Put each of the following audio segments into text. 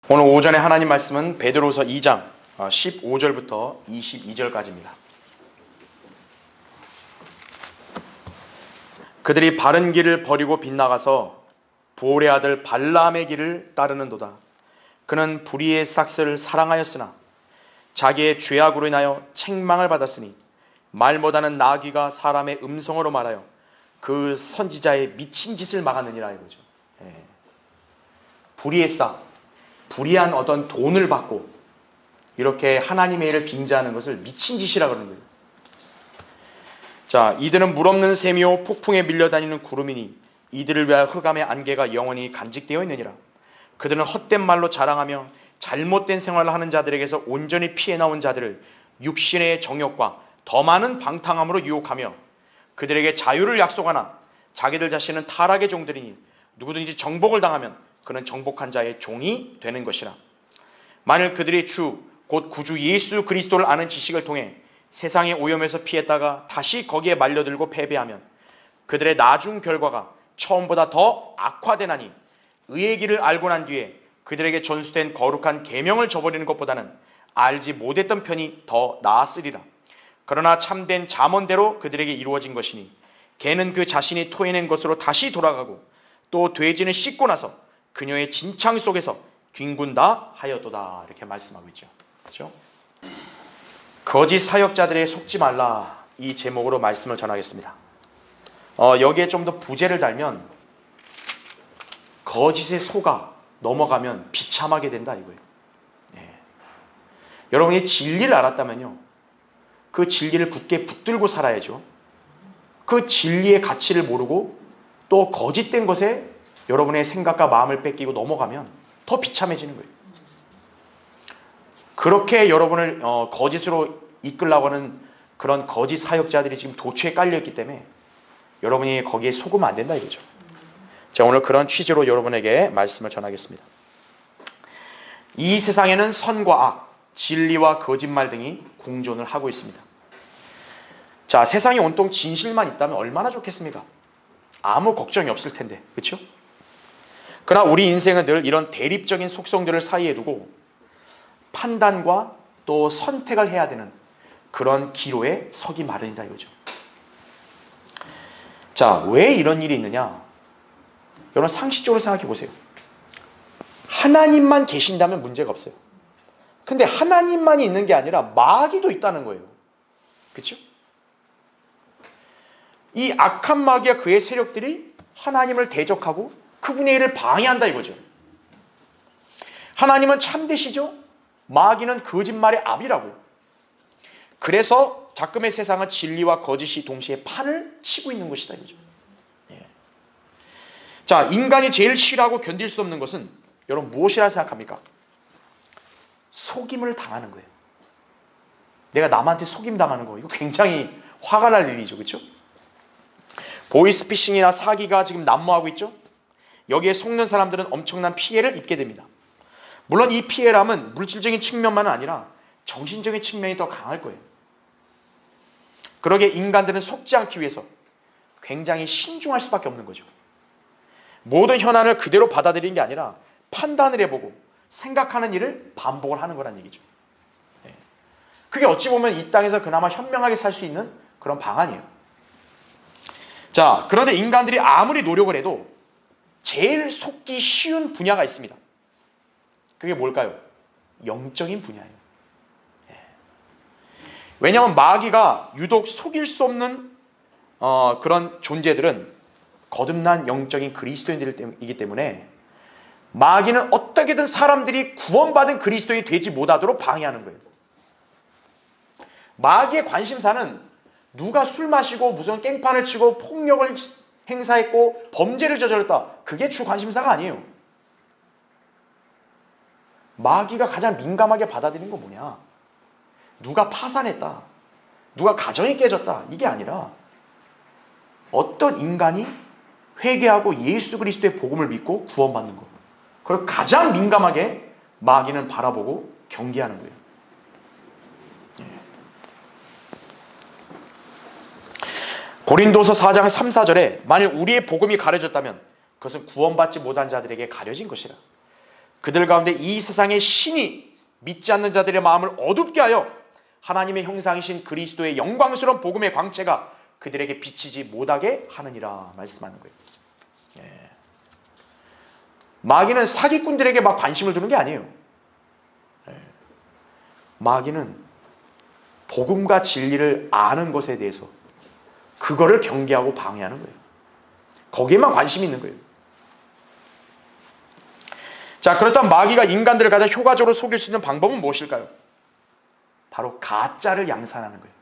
오늘 오전에 하나님 말씀은 베드로서 2장 15절부터 22절까지입니다. 그들이 바른 길을 버리고 빗나가서 부올의 아들 발람의 길을 따르는도다. 그는 불의의 삭스를 사랑하였으나 자기의 죄악으로 인하여 책망을 받았으니 말 못하는 나귀가 사람의 음성으로 말하여 그 선지자의 미친 짓을 막았느니라 이거죠. 불의의 싹, 불의한 어떤 돈을 받고 이렇게 하나님의 일을 빙자하는 것을 미친 짓이라 그러는 거예요. 자, 이들은 물 없는 샘이요 폭풍에 밀려다니는 구름이니 이들을 위하여 흑암의 안개가 영원히 간직되어 있느니라. 그들은 헛된 말로 자랑하며 잘못된 생활을 하는 자들에게서 온전히 피해 나온 자들을 육신의 정욕과 더 많은 방탕함으로 유혹하며 그들에게 자유를 약속하나 자기들 자신은 타락의 종들이니 누구든지 정복을 당하면 그는 정복한 자의 종이 되는 것이라. 만일 그들이 주 곧 구주 예수 그리스도를 아는 지식을 통해 세상의 오염에서 피했다가 다시 거기에 말려들고 패배하면 그들의 나중 결과가 처음보다 더 악화되나니 의의 길을 알고 난 뒤에 그들에게 전수된 거룩한 계명을 저버리는 것보다는 알지 못했던 편이 더 나았으리라. 그러나 참된 잠언대로 그들에게 이루어진 것이니 개는 그 자신이 토해낸 것으로 다시 돌아가고 또 돼지는 씻고 나서 그녀의 진창 속에서 뒹군다 하였도다. 이렇게 말씀하고 있죠. 그렇죠? 거짓 사역자들의 속지 말라, 이 제목으로 말씀을 전하겠습니다. 여기에 좀 더 부제를 달면 거짓에 속아 넘어가면 비참하게 된다 이거예요. 여러분이 진리를 알았다면요, 그 진리를 굳게 붙들고 살아야죠. 그 진리의 가치를 모르고 또 거짓된 것에 여러분의 생각과 마음을 뺏기고 넘어가면 더 비참해지는 거예요. 그렇게 여러분을 거짓으로 이끌려고 하는 그런 거짓 사역자들이 지금 도처에 깔려있기 때문에 여러분이 거기에 속으면 안 된다 이거죠. 제가 오늘 그런 취지로 여러분에게 말씀을 전하겠습니다. 이 세상에는 선과 악, 진리와 거짓말 등이 공존을 하고 있습니다. 자, 세상에 온통 진실만 있다면 얼마나 좋겠습니까? 아무 걱정이 없을 텐데, 그렇죠? 그러나 우리 인생은 늘 이런 대립적인 속성들을 사이에 두고 판단과 또 선택을 해야 되는 그런 기로에 서기 마련이다 이거죠. 자, 왜 이런 일이 있느냐? 여러분 상식적으로 생각해 보세요. 하나님만 계신다면 문제가 없어요. 근데 하나님만이 있는 게 아니라 마귀도 있다는 거예요. 그렇죠? 이 악한 마귀와 그의 세력들이 하나님을 대적하고 그분의 일을 방해한다 이거죠. 하나님은 참되시죠? 마귀는 거짓말의 압이라고. 그래서 작금의 세상은 진리와 거짓이 동시에 판을 치고 있는 것이다 이거죠. 자, 인간이 제일 싫어하고 견딜 수 없는 것은 여러분 무엇이라 생각합니까? 속임을 당하는 거예요. 내가 남한테 속임 당하는 거, 이거 굉장히 화가 날 일이죠. 그렇죠? 보이스피싱이나 사기가 지금 난무하고 있죠. 여기에 속는 사람들은 엄청난 피해를 입게 됩니다. 물론 이 피해람은 물질적인 측면만은 아니라 정신적인 측면이 더 강할 거예요. 그러게 인간들은 속지 않기 위해서 굉장히 신중할 수밖에 없는 거죠. 모든 현안을 그대로 받아들이는 게 아니라 판단을 해보고 생각하는 일을 반복을 하는 거란 얘기죠. 그게 어찌 보면 이 땅에서 그나마 현명하게 살 수 있는 그런 방안이에요. 자, 그런데 인간들이 아무리 노력을 해도 제일 속기 쉬운 분야가 있습니다. 그게 뭘까요? 영적인 분야예요. 왜냐하면 마귀가 유독 속일 수 없는 그런 존재들은 거듭난 영적인 그리스도인들이기 때문에 마귀는 어떻게든 사람들이 구원받은 그리스도인이 되지 못하도록 방해하는 거예요. 마귀의 관심사는 누가 술 마시고 무슨 깽판을 치고 폭력을 행사했고 범죄를 저질렀다, 그게 주 관심사가 아니에요. 마귀가 가장 민감하게 받아들이는 건 뭐냐? 누가 파산했다, 누가 가정이 깨졌다, 이게 아니라 어떤 인간이 회개하고 예수 그리스도의 복음을 믿고 구원받는 것, 그걸 가장 민감하게 마귀는 바라보고 경계하는 거예요. 고린도서 4장 3, 4절에 만일 우리의 복음이 가려졌다면 그것은 구원받지 못한 자들에게 가려진 것이라. 그들 가운데 이 세상의 신이 믿지 않는 자들의 마음을 어둡게 하여 하나님의 형상이신 그리스도의 영광스러운 복음의 광채가 그들에게 비치지 못하게 하느니라 말씀하는 거예요. 예. 마귀는 사기꾼들에게 막 관심을 두는 게 아니에요. 예. 마귀는 복음과 진리를 아는 것에 대해서 그거를 경계하고 방해하는 거예요. 거기에만 관심이 있는 거예요. 자, 그렇다면 마귀가 인간들을 가장 효과적으로 속일 수 있는 방법은 무엇일까요? 바로 가짜를 양산하는 거예요.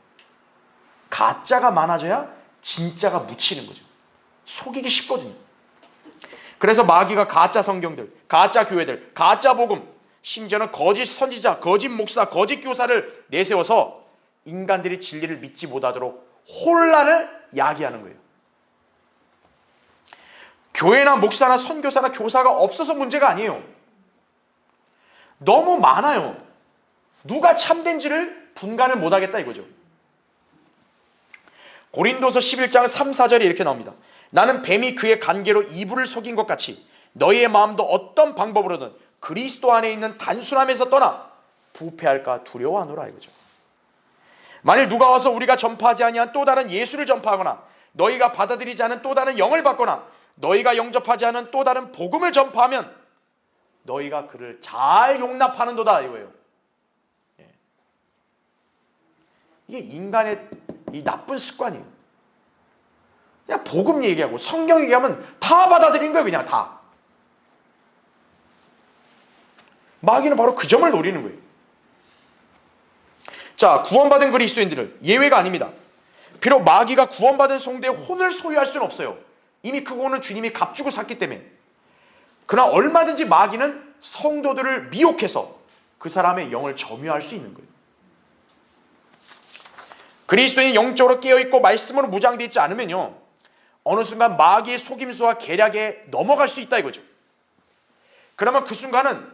가짜가 많아져야 진짜가 묻히는 거죠. 속이기 쉽거든요. 그래서 마귀가 가짜 성경들, 가짜 교회들, 가짜 복음, 심지어는 거짓 선지자, 거짓 목사, 거짓 교사를 내세워서 인간들이 진리를 믿지 못하도록 혼란을 야기하는 거예요. 교회나 목사나 선교사나 교사가 없어서 문제가 아니에요. 너무 많아요. 누가 참된지를 분간을 못하겠다 이거죠. 고린도서 11장 3, 4절에 이렇게 나옵니다. 나는 뱀이 그의 간계로 이불을 속인 것 같이 너희의 마음도 어떤 방법으로든 그리스도 안에 있는 단순함에서 떠나 부패할까 두려워하노라 이거죠. 만일 누가 와서 우리가 전파하지 아니한 또 다른 예수를 전파하거나 너희가 받아들이지 않은 또 다른 영을 받거나 너희가 영접하지 않은 또 다른 복음을 전파하면 너희가 그를 잘 용납하는도다 이거예요. 이게 인간의 이 나쁜 습관이에요. 그냥 복음 얘기하고 성경 얘기하면 다 받아들이는 거예요. 그냥 다. 마귀는 바로 그 점을 노리는 거예요. 자, 구원받은 그리스도인들은 예외가 아닙니다. 비록 마귀가 구원받은 성도의 혼을 소유할 수는 없어요. 이미 그 혼은 주님이 값주고 샀기 때문에. 그러나 얼마든지 마귀는 성도들을 미혹해서 그 사람의 영을 점유할 수 있는 거예요. 그리스도인이 영적으로 깨어있고 말씀으로 무장되어 있지 않으면요, 어느 순간 마귀의 속임수와 계략에 넘어갈 수 있다 이거죠. 그러면 그 순간은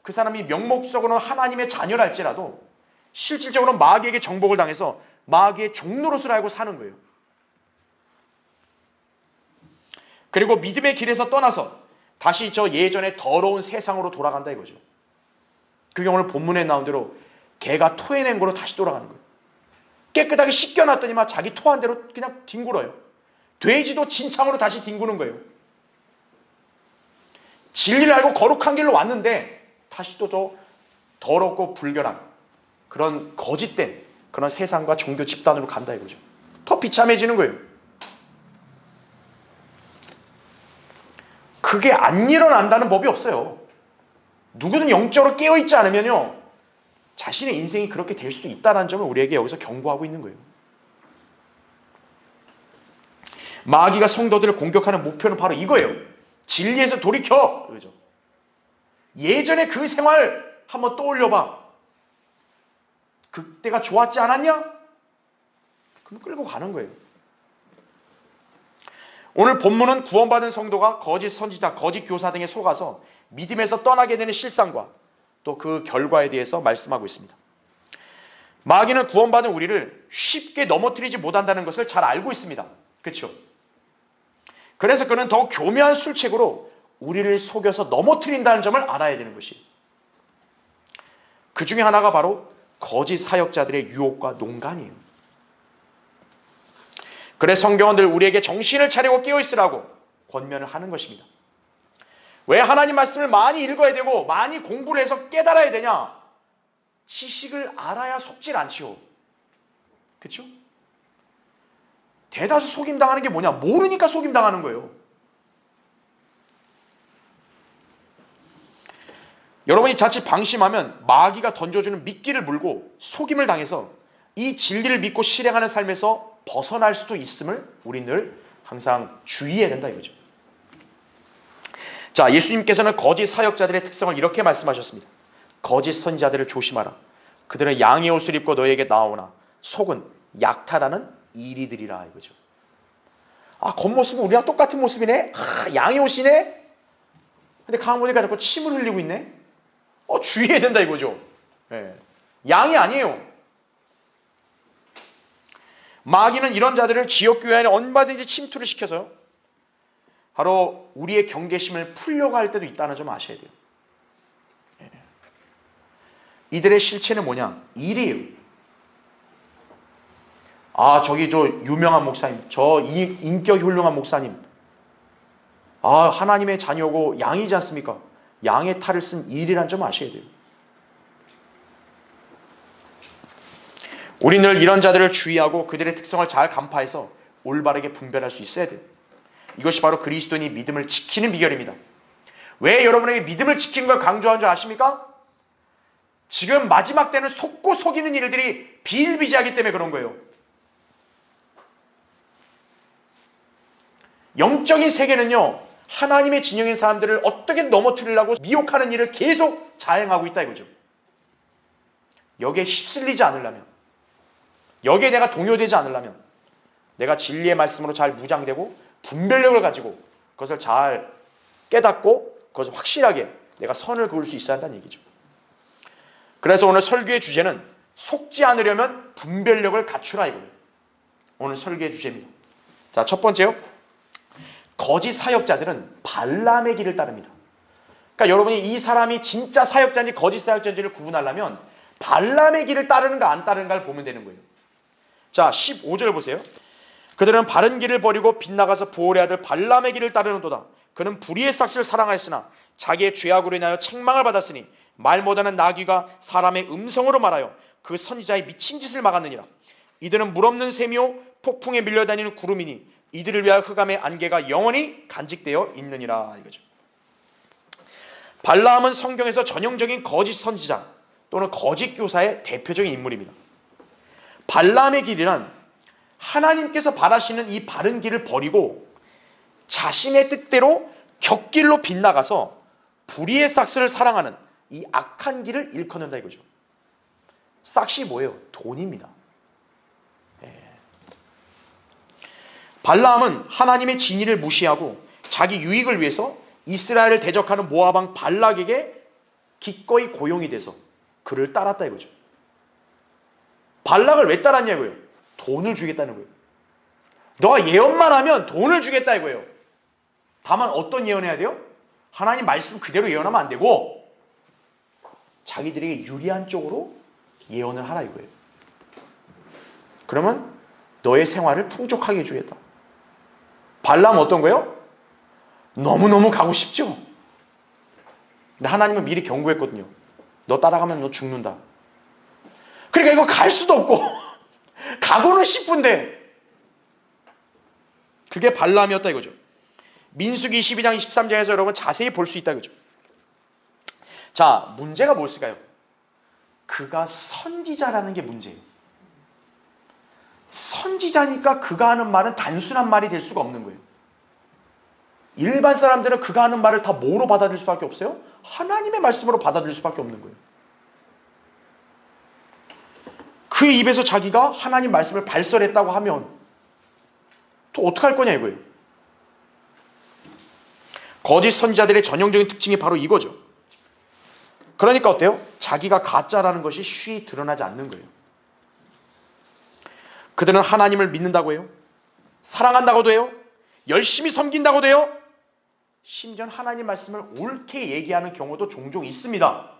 그 사람이 명목적으로는 하나님의 자녀랄지라도 실질적으로 마귀에게 정복을 당해서 마귀의 종노릇을 알고 사는 거예요. 그리고 믿음의 길에서 떠나서 다시 저 예전의 더러운 세상으로 돌아간다 이거죠. 그게 오늘 본문에 나온 대로 개가 토해낸 거로 다시 돌아가는 거예요. 깨끗하게 씻겨놨더니만 자기 토한 대로 그냥 뒹굴어요. 돼지도 진창으로 다시 뒹구는 거예요. 진리를 알고 거룩한 길로 왔는데 다시 또 저 더럽고 불결한 그런 거짓된 그런 세상과 종교 집단으로 간다 이거죠. 더 비참해지는 거예요. 그게 안 일어난다는 법이 없어요. 누구든 영적으로 깨어있지 않으면요, 자신의 인생이 그렇게 될 수도 있다는 점을 우리에게 여기서 경고하고 있는 거예요. 마귀가 성도들을 공격하는 목표는 바로 이거예요. 진리에서 돌이켜. 그죠? 예전에 그 생활 한번 떠올려봐. 그때가 좋았지 않았냐? 그럼 끌고 가는 거예요. 오늘 본문은 구원받은 성도가 거짓 선지자, 거짓 교사 등에 속아서 믿음에서 떠나게 되는 실상과 또 그 결과에 대해서 말씀하고 있습니다. 마귀는 구원받은 우리를 쉽게 넘어뜨리지 못한다는 것을 잘 알고 있습니다. 그렇죠? 그래서 그는 더 교묘한 술책으로 우리를 속여서 넘어뜨린다는 점을 알아야 되는 것이, 그 중에 하나가 바로 거짓 사역자들의 유혹과 농간이에요. 그래서 성경은 늘 우리에게 정신을 차리고 깨어있으라고 권면을 하는 것입니다. 왜 하나님 말씀을 많이 읽어야 되고 많이 공부를 해서 깨달아야 되냐? 지식을 알아야 속질 않지요. 그렇죠? 대다수 속임당하는 게 뭐냐? 모르니까 속임당하는 거예요. 여러분이 자칫 방심하면 마귀가 던져주는 미끼를 물고 속임을 당해서 이 진리를 믿고 실행하는 삶에서 벗어날 수도 있음을 우리 늘 항상 주의해야 된다 이거죠. 자, 예수님께서는 거짓 사역자들의 특성을 이렇게 말씀하셨습니다. 거짓 선지자들을 조심하라. 그들은 양의 옷을 입고 너에게 나오나 속은 약탈하는 이리들이라 이거죠. 아, 겉모습은 우리랑 똑같은 모습이네. 아, 양의 옷이네. 근데 가만 보니까 자꾸 침을 흘리고 있네. 주의해야 된다 이거죠. 네. 양이 아니에요. 마귀는 이런 자들을 지역교회 안에 얼마든지 침투를 시켜서 바로 우리의 경계심을 풀려고 할 때도 있다는 점 아셔야 돼요. 이들의 실체는 뭐냐? 일이에요. 저기 저 유명한 목사님, 저 인격이 훌륭한 목사님, 하나님의 자녀고 양이지 않습니까? 양의 탈을 쓴 일이란 점 아셔야 돼요. 우리 늘 이런 자들을 주의하고 그들의 특성을 잘 간파해서 올바르게 분별할 수 있어야 돼요. 이것이 바로 그리스도인이 믿음을 지키는 비결입니다. 왜 여러분에게 믿음을 지키는 걸 강조한 줄 아십니까? 지금 마지막 때는 속고 속이는 일들이 비일비재하기 때문에 그런 거예요. 영적인 세계는요, 하나님의 진영인 사람들을 어떻게 넘어뜨리려고 미혹하는 일을 계속 자행하고 있다 이거죠. 여기에 휩쓸리지 않으려면, 여기에 내가 동요되지 않으려면 내가 진리의 말씀으로 잘 무장되고 분별력을 가지고 그것을 잘 깨닫고 그것을 확실하게 내가 선을 그을 수 있어야 한다는 얘기죠. 그래서 오늘 설교의 주제는 속지 않으려면 분별력을 갖추라 이거예요. 오늘 설교의 주제입니다. 자, 첫 번째요. 거짓 사역자들은 발람의 길을 따릅니다. 그러니까 여러분이 이 사람이 진짜 사역자인지 거짓 사역자인지를 구분하려면 발람의 길을 따르는가 안 따르는가를 보면 되는 거예요. 자, 15절 보세요. 그들은 바른 길을 버리고 빗나가서 부올의 아들 발람의 길을 따르는도다. 그는 불의의 싹스를 사랑하였으나 자기의 죄악으로 인하여 책망을 받았으니 말 못하는 나귀가 사람의 음성으로 말하여 그 선지자의 미친 짓을 막았느니라. 이들은 물없는 샘이요 폭풍에 밀려다니는 구름이니 이들을 위하여 흑암의 안개가 영원히 간직되어 있느니라 이거죠. 발람은 성경에서 전형적인 거짓 선지자 또는 거짓 교사의 대표적인 인물입니다. 발람의 길이란 하나님께서 바라시는 이 바른 길을 버리고 자신의 뜻대로 격길로 빗나가서 불의의 싹스를 사랑하는 이 악한 길을 일컫는다 이거죠. 싹시 뭐예요? 돈입니다. 발람은 하나님의 진리를 무시하고 자기 유익을 위해서 이스라엘을 대적하는 모압왕 발락에게 기꺼이 고용이 돼서 그를 따랐다 이거죠. 발락을 왜 따랐냐고요? 돈을 주겠다는 거예요. 너가 예언만 하면 돈을 주겠다 이거예요. 다만 어떤 예언해야 돼요? 하나님 말씀 그대로 예언하면 안 되고 자기들에게 유리한 쪽으로 예언을 하라 이거예요. 그러면 너의 생활을 풍족하게 해주겠다. 발람 어떤 거예요? 너무너무 가고 싶죠? 근데 하나님은 미리 경고했거든요. 너 따라가면 너 죽는다. 그러니까 이거 갈 수도 없고 가고는 싶은데 그게 발람이었다 이거죠. 민수기 12장 23장에서 여러분 자세히 볼 수 있다 이거죠. 자, 문제가 무엇일까요? 그가 선지자라는 게 문제예요. 선지자니까 그가 하는 말은 단순한 말이 될 수가 없는 거예요. 일반 사람들은 그가 하는 말을 다 뭐로 받아들일 수밖에 없어요? 하나님의 말씀으로 받아들일 수밖에 없는 거예요. 그 입에서 자기가 하나님 말씀을 발설했다고 하면 또 어떡할 거냐 이거예요. 거짓 선지자들의 전형적인 특징이 바로 이거죠. 그러니까 어때요? 자기가 가짜라는 것이 쉬이 드러나지 않는 거예요. 그들은 하나님을 믿는다고 해요. 사랑한다고도 해요. 열심히 섬긴다고도 해요. 심지어 하나님 말씀을 옳게 얘기하는 경우도 종종 있습니다.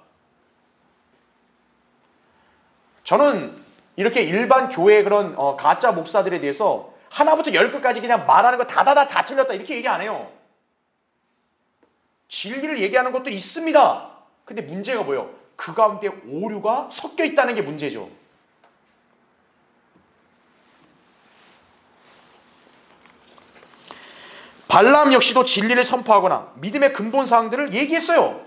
저는 이렇게 일반 교회의 그런 가짜 목사들에 대해서 하나부터 열 끝까지 그냥 말하는 거 다 틀렸다 이렇게 얘기 안 해요. 진리를 얘기하는 것도 있습니다. 근데 문제가 뭐예요? 그 가운데 오류가 섞여 있다는 게 문제죠. 발람 역시도 진리를 선포하거나 믿음의 근본사항들을 얘기했어요.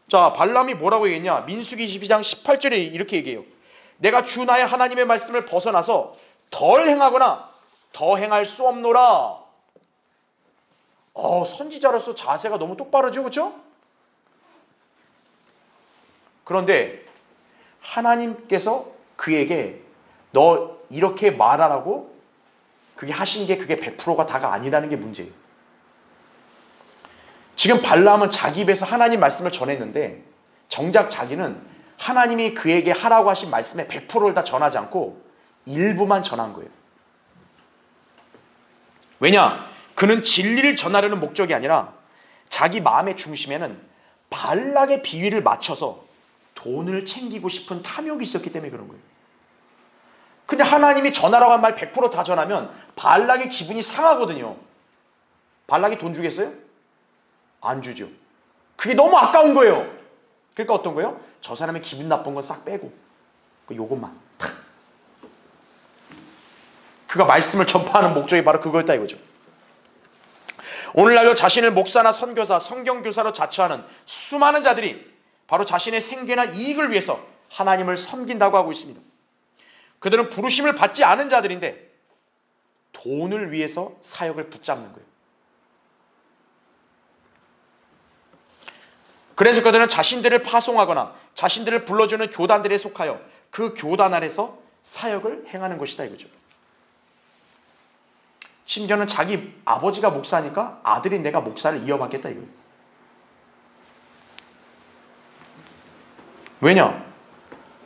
자, 발람이 뭐라고 얘기했냐? 민수기 22장 18절에 이렇게 얘기해요. 내가 주 나의 하나님의 말씀을 벗어나서 덜 행하거나 더 행할 수 없노라. 선지자로서 자세가 너무 똑바르죠, 그렇죠? 그런데 하나님께서 그에게 너 이렇게 말하라고 그게 하신 게 그게 100%가 다가 아니라는 게 문제예요. 지금 발람은 자기 입에서 하나님 말씀을 전했는데 정작 자기는 하나님이 그에게 하라고 하신 말씀의 100%를 다 전하지 않고 일부만 전한 거예요. 왜냐? 그는 진리를 전하려는 목적이 아니라 자기 마음의 중심에는 발락의 비위를 맞춰서 돈을 챙기고 싶은 탐욕이 있었기 때문에 그런 거예요. 근데 하나님이 전하라고 한 말 100% 다 전하면 발락의 기분이 상하거든요. 발락이 돈 주겠어요? 안 주죠. 그게 너무 아까운 거예요. 그러니까 어떤 거예요? 저 사람의 기분 나쁜 건 싹 빼고 요것만 탁. 그가 말씀을 전파하는 목적이 바로 그거였다 이거죠. 오늘날도 자신을 목사나 선교사, 성경교사로 자처하는 수많은 자들이 바로 자신의 생계나 이익을 위해서 하나님을 섬긴다고 하고 있습니다. 그들은 부르심을 받지 않은 자들인데 돈을 위해서 사역을 붙잡는 거예요. 그래서 그들은 자신들을 파송하거나 자신들을 불러주는 교단들에 속하여 그 교단 아래서 사역을 행하는 것이다 이거죠. 심지어는 자기 아버지가 목사니까 아들이 내가 목사를 이어받겠다 이거예요. 왜냐?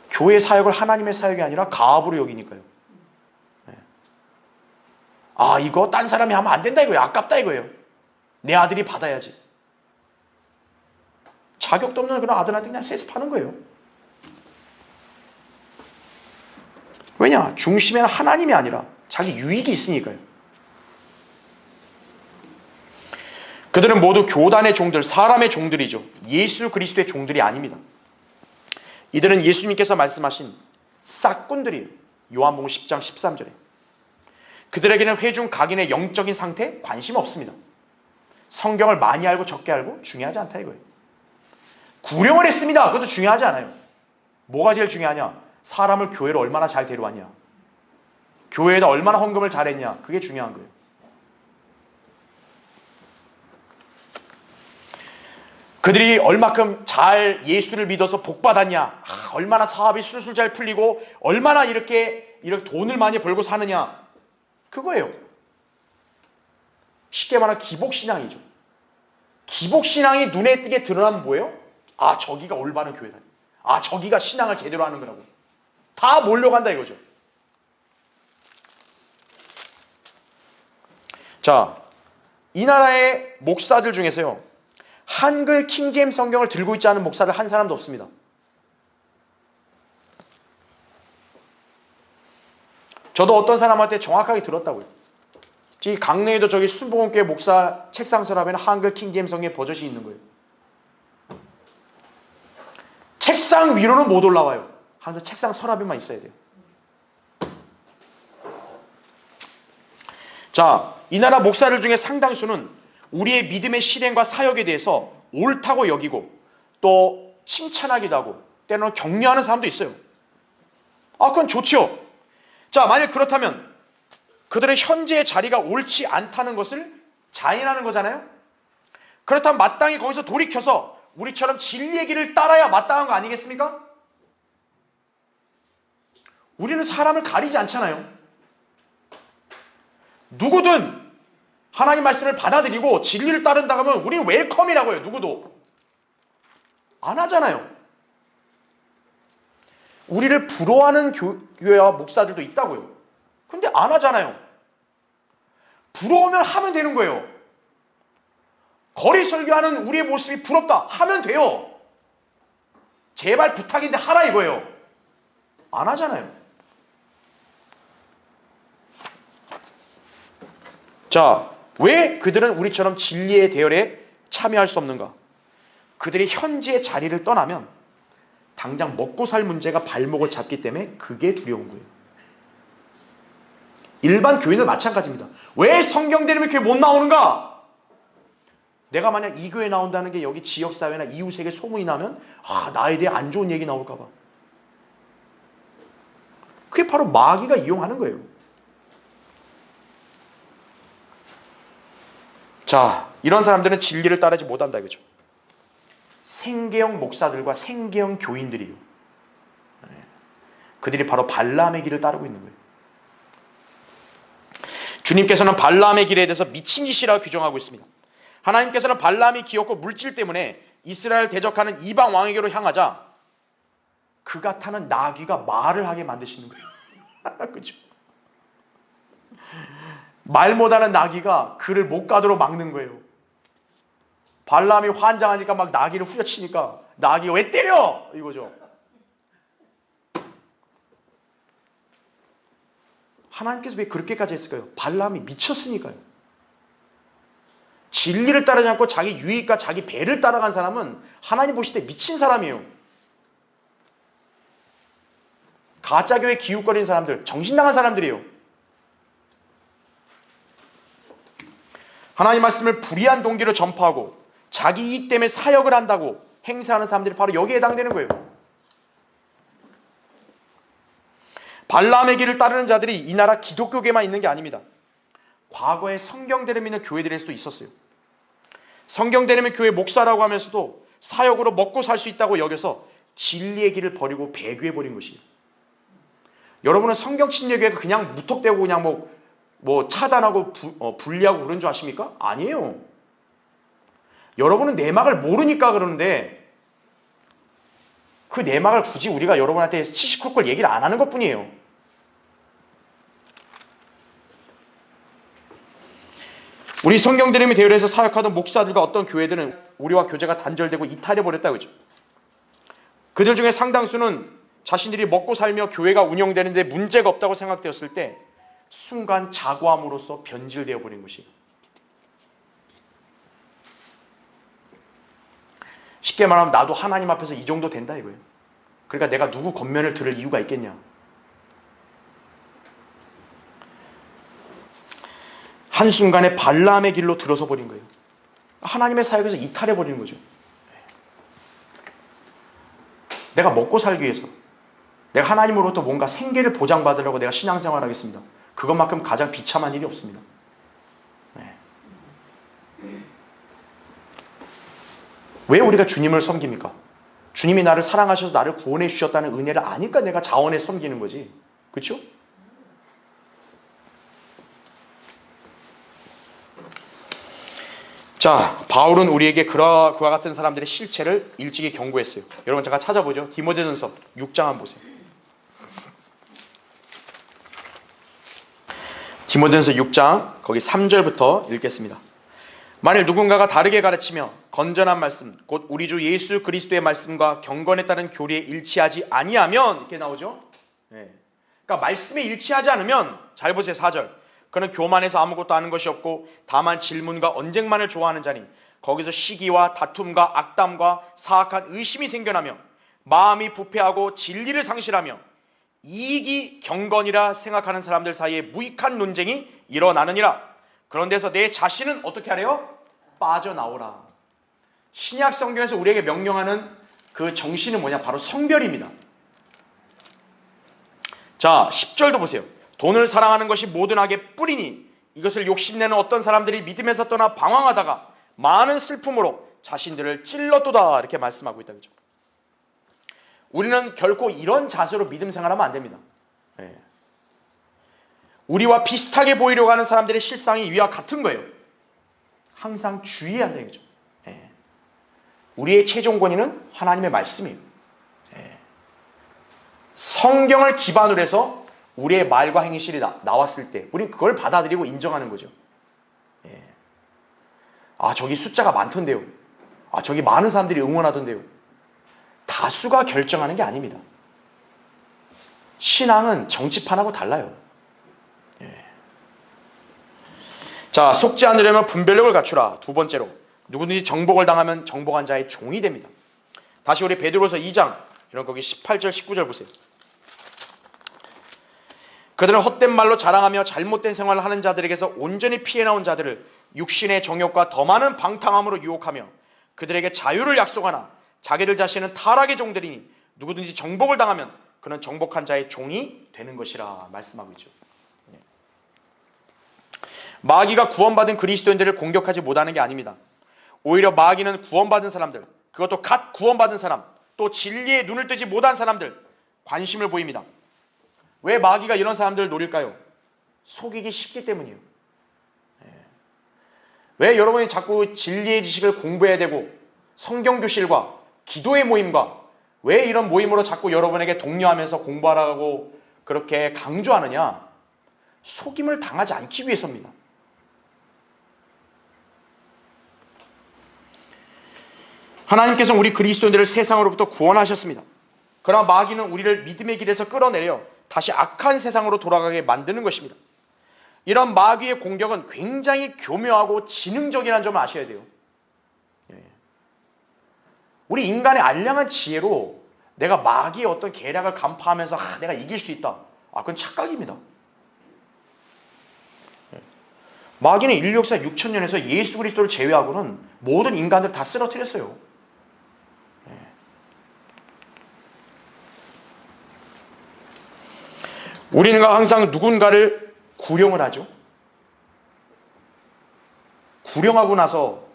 교회 사역을 하나님의 사역이 아니라 가업으로 여기니까요. 아, 이거 딴 사람이 하면 안 된다 이거예요. 아깝다 이거예요. 내 아들이 받아야지. 자격도 없는 그런 아들한테 그냥 세습하는 거예요. 왜냐? 중심에는 하나님이 아니라 자기 유익이 있으니까요. 그들은 모두 교단의 종들, 사람의 종들이죠. 예수 그리스도의 종들이 아닙니다. 이들은 예수님께서 말씀하신 싹꾼들이에요. 요한복음 10장 13절에. 그들에게는 회중 각인의 영적인 상태에 관심 없습니다. 성경을 많이 알고 적게 알고 중요하지 않다 이거예요. 구령을 했습니다. 그것도 중요하지 않아요. 뭐가 제일 중요하냐? 사람을 교회로 얼마나 잘 데려왔냐. 교회에다 얼마나 헌금을 잘했냐. 그게 중요한 거예요. 그들이 얼마큼 잘 예수를 믿어서 복받았냐. 얼마나 사업이 술술 잘 풀리고 얼마나 이렇게 돈을 많이 벌고 사느냐. 그거예요. 쉽게 말하면 기복신앙이죠. 기복신앙이 눈에 띄게 드러나면 뭐예요? 아, 저기가 올바른 교회다. 아, 저기가 신앙을 제대로 하는 거라고. 다 몰려간다 이거죠. 자, 이 나라의 목사들 중에서요, 한글 킹제임스 성경을 들고 있지 않은 목사들 한 사람도 없습니다. 저도 어떤 사람한테 정확하게 들었다고요. 이 강릉에도 저기 순복음교회 목사 책상 서랍에는 한글 킹제임스 성경의 버젓이 있는 거예요. 책상 위로는 못 올라와요. 항상 책상 서랍에만 있어야 돼요. 자, 이 나라 목사들 중에 상당수는 우리의 믿음의 실행과 사역에 대해서 옳다고 여기고 또 칭찬하기도 하고 때로는 격려하는 사람도 있어요. 아, 그건 좋죠. 자, 만약 그렇다면 그들의 현재의 자리가 옳지 않다는 것을 자인하는 거잖아요. 그렇다면 마땅히 거기서 돌이켜서 우리처럼 진리의 길을 따라야 마땅한 거 아니겠습니까? 우리는 사람을 가리지 않잖아요. 누구든 하나님 말씀을 받아들이고 진리를 따른다고 하면 우리는 웰컴이라고요. 누구도 안 하잖아요. 우리를 부러워하는 교회와 목사들도 있다고요. 근데 안 하잖아요. 부러우면 하면 되는 거예요. 거리 설교하는 우리의 모습이 부럽다 하면 돼요. 제발 부탁인데 하라 이거예요. 안 하잖아요. 자, 왜 그들은 우리처럼 진리의 대열에 참여할 수 없는가? 그들이 현재의 자리를 떠나면 당장 먹고 살 문제가 발목을 잡기 때문에 그게 두려운 거예요. 일반 교인들 마찬가지입니다. 왜 성경 대리면 교회 못 나오는가? 내가 만약 이 교회 나온다는 게 여기 지역사회나 이웃에게 소문이 나면 나에 대해 안 좋은 얘기 나올까 봐. 그게 바로 마귀가 이용하는 거예요. 자, 이런 사람들은 진리를 따르지 못한다 이거죠. 생계형 목사들과 생계형 교인들이요. 그들이 바로 발람의 길을 따르고 있는 거예요. 주님께서는 발람의 길에 대해서 미친 짓이라고 규정하고 있습니다. 하나님께서는 발람이 기었고 물질 때문에 이스라엘 대적하는 이방 왕에게로 향하자 그가 타는 나귀가 말을 하게 만드시는 거예요. 그렇죠? 말 못하는 나귀가 그를 못 가도록 막는 거예요. 발람이 환장하니까 막 나귀를 후려치니까 나귀가 왜 때려? 이거죠. 하나님께서 왜 그렇게까지 했을까요? 발람이 미쳤으니까요. 진리를 따르지 않고 자기 유익과 자기 배를 따라간 사람은 하나님 보실 때 미친 사람이에요. 가짜교회 기웃거리는 사람들, 정신나간 사람들이에요. 하나님 말씀을 불의한 동기로 전파하고 자기 이익 때문에 사역을 한다고 행사하는 사람들이 바로 여기에 해당되는 거예요. 발람의 길을 따르는 자들이 이 나라 기독교계만 있는 게 아닙니다. 과거에 성경대를 믿는 교회들에서도 있었어요. 성경대를 믿는 교회 목사라고 하면서도 사역으로 먹고 살 수 있다고 여겨서 진리의 길을 버리고 배교해버린 것이에요. 여러분은 성경 침례교회가 그냥 무턱대고 그냥 뭐 차단하고 분리하고 그런 줄 아십니까? 아니에요. 여러분은 내막을 모르니까 그러는데 그 내막을 굳이 우리가 여러분한테 시시콜콜 얘기를 안 하는 것뿐이에요. 우리 성경드림이 대열에서 사역하던 목사들과 어떤 교회들은 우리와 교제가 단절되고 이탈해버렸다 그죠. 그들 중에 상당수는 자신들이 먹고 살며 교회가 운영되는데 문제가 없다고 생각되었을 때 순간 자고함으로써 변질되어 버린 것이. 쉽게 말하면 나도 하나님 앞에서 이 정도 된다 이거예요. 그러니까 내가 누구 겉면을 들을 이유가 있겠냐. 한순간에 발람의 길로 들어서 버린 거예요. 하나님의 사역에서 이탈해 버리는 거죠. 내가 먹고 살기 위해서 내가 하나님으로부터 뭔가 생계를 보장받으려고 내가 신앙생활을 하겠습니다. 그것만큼 가장 비참한 일이 없습니다. 왜 우리가 주님을 섬깁니까? 주님이 나를 사랑하셔서 나를 구원해 주셨다는 은혜를 아니까 내가 자원에 섬기는 거지. 그렇죠? 자, 바울은 우리에게 그와 같은 사람들의 실체를 일찍이 경고했어요. 여러분 잠깐 찾아보죠. 디모데전서 6장 한번 보세요. 디모데전서 6장 거기 3절부터 읽겠습니다. 만일 누군가가 다르게 가르치며 건전한 말씀 곧 우리 주 예수 그리스도의 말씀과 경건에 따른 교리에 일치하지 아니하면 이렇게 나오죠. 그러니까 말씀에 일치하지 않으면 잘 보세요. 4절 그는 교만해서 아무것도 아는 것이 없고 다만 질문과 언쟁만을 좋아하는 자니 거기서 시기와 다툼과 악담과 사악한 의심이 생겨나며 마음이 부패하고 진리를 상실하며 이익이 경건이라 생각하는 사람들 사이에 무익한 논쟁이 일어나느니라. 그런 데서 내 자신은 어떻게 하래요? 빠져나오라. 신약 성경에서 우리에게 명령하는 그 정신은 뭐냐? 바로 성별입니다. 자, 10절도 보세요. 돈을 사랑하는 것이 모든 악의 뿌리니 이것을 욕심내는 어떤 사람들이 믿음에서 떠나 방황하다가 많은 슬픔으로 자신들을 찔렀도다. 이렇게 말씀하고 있다. 그죠? 우리는 결코 이런 자세로 믿음 생활하면 안 됩니다. 우리와 비슷하게 보이려고 하는 사람들의 실상이 위와 같은 거예요. 항상 주의해야 한다는 거죠. 우리의 최종 권위는 하나님의 말씀이에요. 성경을 기반으로 해서 우리의 말과 행실이 나왔을 때 우리는 그걸 받아들이고 인정하는 거죠. 아, 저기 숫자가 많던데요. 아, 저기 많은 사람들이 응원하던데요. 다수가 결정하는 게 아닙니다. 신앙은 정치판하고 달라요. 자, 속지 않으려면 분별력을 갖추라. 두 번째로 누구든지 정복을 당하면 정복한 자의 종이 됩니다. 다시 우리 베드로서 2장 이런 거기 18절 19절 보세요. 그들은 헛된 말로 자랑하며 잘못된 생활을 하는 자들에게서 온전히 피해 나온 자들을 육신의 정욕과 더 많은 방탕함으로 유혹하며 그들에게 자유를 약속하나 자기들 자신은 타락의 종들이니 누구든지 정복을 당하면 그는 정복한 자의 종이 되는 것이라 말씀하고 있죠. 마귀가 구원받은 그리스도인들을 공격하지 못하는 게 아닙니다. 오히려 마귀는 구원받은 사람들, 그것도 갓 구원받은 사람, 또 진리에 눈을 뜨지 못한 사람들 관심을 보입니다. 왜 마귀가 이런 사람들을 노릴까요? 속이기 쉽기 때문이에요. 왜 여러분이 자꾸 진리의 지식을 공부해야 되고 성경교실과 기도의 모임과 왜 이런 모임으로 자꾸 여러분에게 독려하면서 공부하라고 그렇게 강조하느냐? 속임을 당하지 않기 위해서입니다. 하나님께서는 우리 그리스도인들을 세상으로부터 구원하셨습니다. 그러나 마귀는 우리를 믿음의 길에서 끌어내려 다시 악한 세상으로 돌아가게 만드는 것입니다. 이런 마귀의 공격은 굉장히 교묘하고 지능적이라는 점을 아셔야 돼요. 우리 인간의 알량한 지혜로 내가 마귀의 어떤 계략을 간파하면서 내가 이길 수 있다. 그건 착각입니다. 마귀는 인류 역사 6,000년에서 예수 그리스도를 제외하고는 모든 인간들 다 쓰러뜨렸어요. 우리는 항상 누군가를 구령을 하죠. 구령하고 나서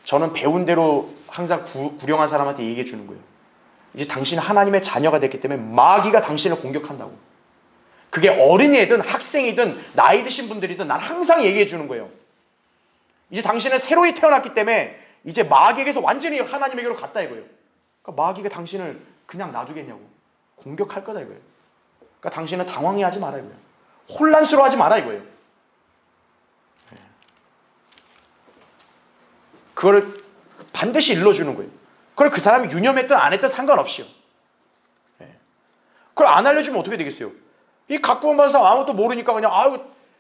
저는 배운 대로 항상 구령한 사람한테 얘기해 주는 거예요. 이제 당신은 하나님의 자녀가 됐기 때문에 마귀가 당신을 공격한다고. 그게 어린이든 학생이든 나이 드신 분들이든 난 항상 얘기해 주는 거예요. 이제 당신은 새로이 태어났기 때문에 이제 마귀에게서 완전히 하나님에게로 갔다 이거예요. 그러니까 마귀가 당신을 그냥 놔두겠냐고. 공격할 거다 이거예요. 그러니까 당신은 당황해하지 마라 이거예요. 혼란스러워하지 마라 이거예요. 그걸 반드시 일러주는 거예요. 그걸 그 사람이 유념했든 안 했든 상관없이요. 그걸 안 알려주면 어떻게 되겠어요? 이 각구원받은 사람 아무것도 모르니까 그냥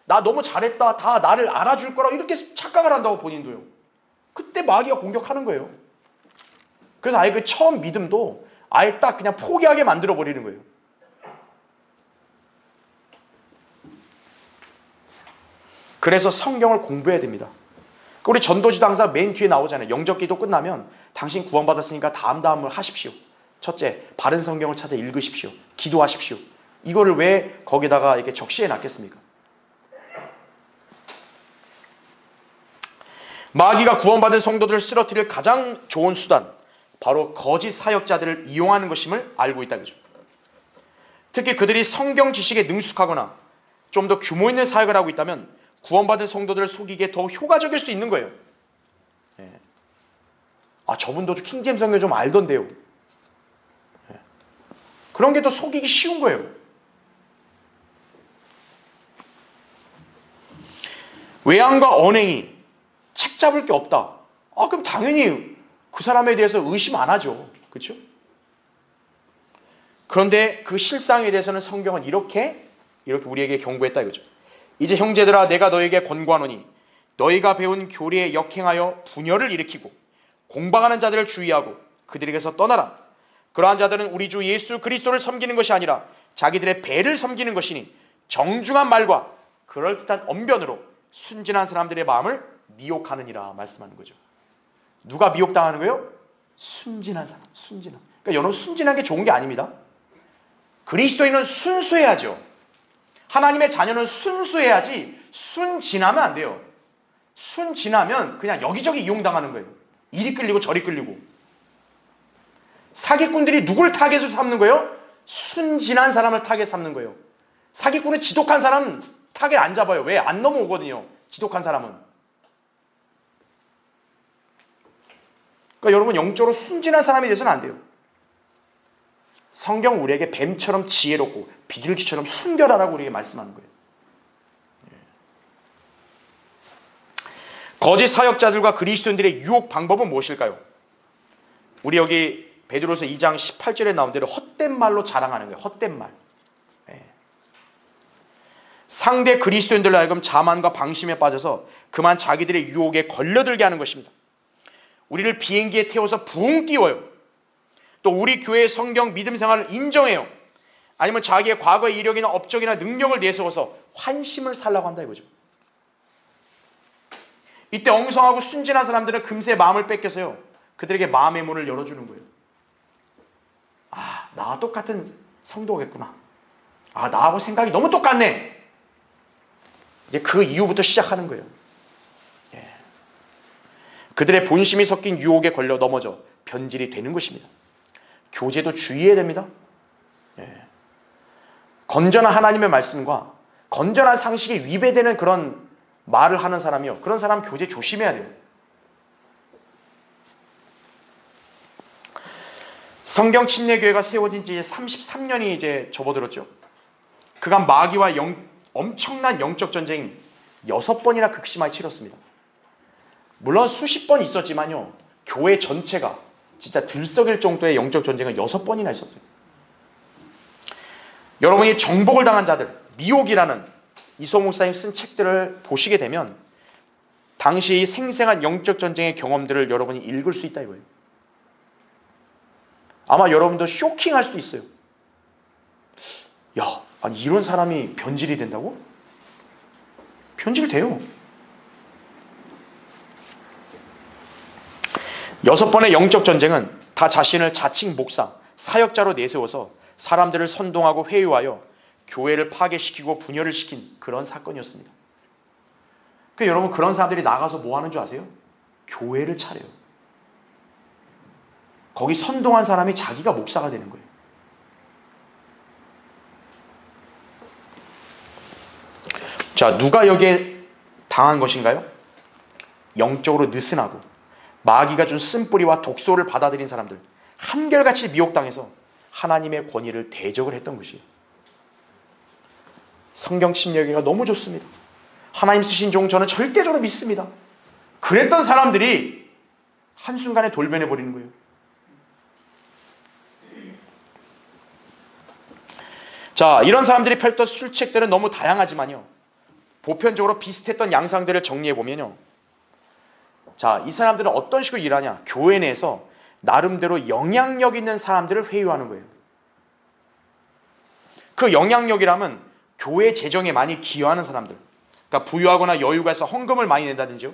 나 너무 잘했다. 다 나를 알아줄 거라 이렇게 착각을 한다고 본인도요. 그때 마귀가 공격하는 거예요. 그래서 아예 그 처음 믿음도 아예 딱 그냥 포기하게 만들어 버리는 거예요. 그래서 성경을 공부해야 됩니다. 우리 전도지도 항상 맨 뒤에 나오잖아요. 영접기도 끝나면 당신 구원받았으니까 다음을 하십시오. 첫째, 바른 성경을 찾아 읽으십시오. 기도하십시오. 이거를 왜 거기다가 이렇게 적시해 놨겠습니까? 마귀가 구원받은 성도들을 쓰러뜨릴 가장 좋은 수단, 바로 거짓 사역자들을 이용하는 것임을 알고 있다 그죠. 특히 그들이 성경 지식에 능숙하거나 좀 더 규모 있는 사역을 하고 있다면 구원받은 성도들을 속이기에 더 효과적일 수 있는 거예요. 저분도 킹제임스 성경 좀 알던데요. 그런 게 더 속이기 쉬운 거예요. 외양과 언행이 책 잡을 게 없다. 그럼 당연히 그 사람에 대해서 의심 안 하죠. 그렇죠? 그런데 그 실상에 대해서는 성경은 이렇게 우리에게 경고했다 이거죠. 이제 형제들아 내가 너에게 권고하노니 너희가 배운 교리에 역행하여 분열을 일으키고 공방하는 자들을 주의하고 그들에게서 떠나라. 그러한 자들은 우리 주 예수 그리스도를 섬기는 것이 아니라 자기들의 배를 섬기는 것이니 정중한 말과 그럴듯한 언변으로 순진한 사람들의 마음을 미혹하느니라 말씀하는 거죠. 누가 미혹당하는 거예요? 순진한 사람. 순진한. 그러니까 여러분 순진한 게 좋은 게 아닙니다. 그리스도인은 순수해야죠. 하나님의 자녀는 순수해야지 순진하면 안 돼요. 순진하면 그냥 여기저기 이용당하는 거예요. 이리 끌리고 저리 끌리고. 사기꾼들이 누구를 타겟으로 삼는 거예요? 순진한 사람을 타겟 삼는 거예요. 사기꾼은 지독한 사람은 타겟 안 잡아요. 왜? 안 넘어오거든요. 지독한 사람은. 그러니까 여러분 영적으로 순진한 사람이 돼서는 안 돼요. 성경 우리에게 뱀처럼 지혜롭고 비둘기처럼 순결하라고 우리에게 말씀하는 거예요. 거짓 사역자들과 그리스도인들의 유혹 방법은 무엇일까요? 우리 여기 베드로서 2장 18절에 나온 대로 헛된 말로 자랑하는 거예요. 헛된 말. 상대 그리스도인들로 하여금 자만과 방심에 빠져서 그만 자기들의 유혹에 걸려들게 하는 것입니다. 우리를 비행기에 태워서 붕 띄워요. 또 우리 교회의 성경 믿음 생활을 인정해요. 아니면 자기의 과거의 이력이나 업적이나 능력을 내세워서 환심을 살라고 한다 이거죠. 이때 엉성하고 순진한 사람들은 금세 마음을 뺏겨서요. 그들에게 마음의 문을 열어주는 거예요. 나와 똑같은 성도겠구나. 나하고 생각이 너무 똑같네. 이제 그 이후부터 시작하는 거예요. 그들의 본심이 섞인 유혹에 걸려 넘어져 변질이 되는 것입니다. 교제도 주의해야 됩니다. 건전한 하나님의 말씀과 건전한 상식에 위배되는 그런 말을 하는 사람이요. 그런 사람 교제 조심해야 돼요. 성경 침례교회가 세워진 지 33년이 이제 접어들었죠. 그간 마귀와 엄청난 영적 전쟁 6번이나 극심하게 치렀습니다. 물론 수십 번 있었지만요. 교회 전체가 진짜 들썩일 정도의 영적 전쟁은 6번이나 있었어요. 여러분이 정복을 당한 자들, 미혹이라는 이소 목사님 쓴 책들을 보시게 되면 당시 생생한 영적 전쟁의 경험들을 여러분이 읽을 수 있다 이거예요. 아마 여러분도 쇼킹할 수도 있어요. 야, 아니 이런 사람이 변질이 된다고? 변질돼요. 6번의 영적 전쟁은 다 자신을 자칭 목사, 사역자로 내세워서 사람들을 선동하고 회유하여 교회를 파괴시키고 분열을 시킨 그런 사건이었습니다. 그러니까 여러분 그런 사람들이 나가서 뭐 하는 줄 아세요? 교회를 차려요. 거기 선동한 사람이 자기가 목사가 되는 거예요. 자, 누가 여기에 당한 것인가요? 영적으로 느슨하고 마귀가 준 쓴뿌리와 독소를 받아들인 사람들, 한결같이 미혹당해서 하나님의 권위를 대적을 했던 것이에요. 성경 침략기가 너무 좋습니다. 하나님 쓰신 종 저는 절대적으로 믿습니다. 그랬던 사람들이 한순간에 돌변해버리는 거예요. 자, 이런 사람들이 펼쳤던 술책들은 너무 다양하지만요, 보편적으로 비슷했던 양상들을 정리해보면요, 자, 이 사람들은 어떤 식으로 일하냐? 교회 내에서 나름대로 영향력 있는 사람들을 회유하는 거예요. 그 영향력이라면 교회 재정에 많이 기여하는 사람들, 그러니까 부유하거나 여유가 있어 헌금을 많이 낸다든지요,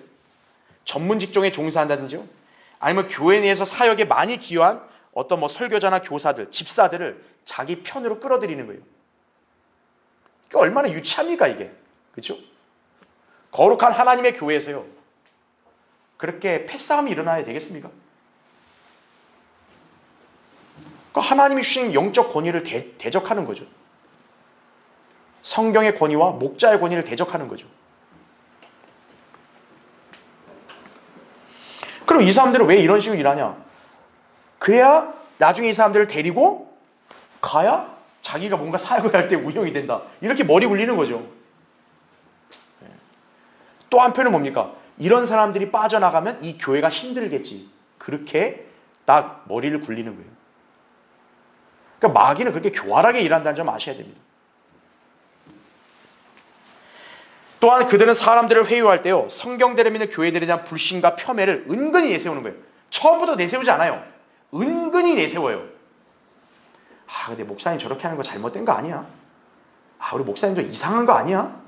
전문 직종에 종사한다든지요, 아니면 교회 내에서 사역에 많이 기여한 어떤 뭐 설교자나 교사들, 집사들을 자기 편으로 끌어들이는 거예요. 그러니까 얼마나 유치합니까 이게, 그렇죠? 거룩한 하나님의 교회에서요 그렇게 패싸움이 일어나야 되겠습니까? 그러니까 하나님이 주신 영적 권위를 대적하는 거죠. 성경의 권위와 목자의 권위를 대적하는 거죠. 그럼 이 사람들은 왜 이런 식으로 일하냐? 그래야 나중에 이 사람들을 데리고 가야 자기가 뭔가 사역을 할 때 운영이 된다, 이렇게 머리 굴리는 거죠. 또 한편은 뭡니까? 이런 사람들이 빠져나가면 이 교회가 힘들겠지, 그렇게 딱 머리를 굴리는 거예요. 그러니까 마귀는 그렇게 교활하게 일한다는 점 아셔야 됩니다. 또한 그들은 사람들을 회유할 때요, 성경대로 믿는 교회들에 대한 불신과 폄훼를 은근히 내세우는 거예요. 처음부터 내세우지 않아요. 은근히 내세워요. 아, 근데 목사님 저렇게 하는 거 잘못된 거 아니야? 아, 우리 목사님 좀 이상한 거 아니야?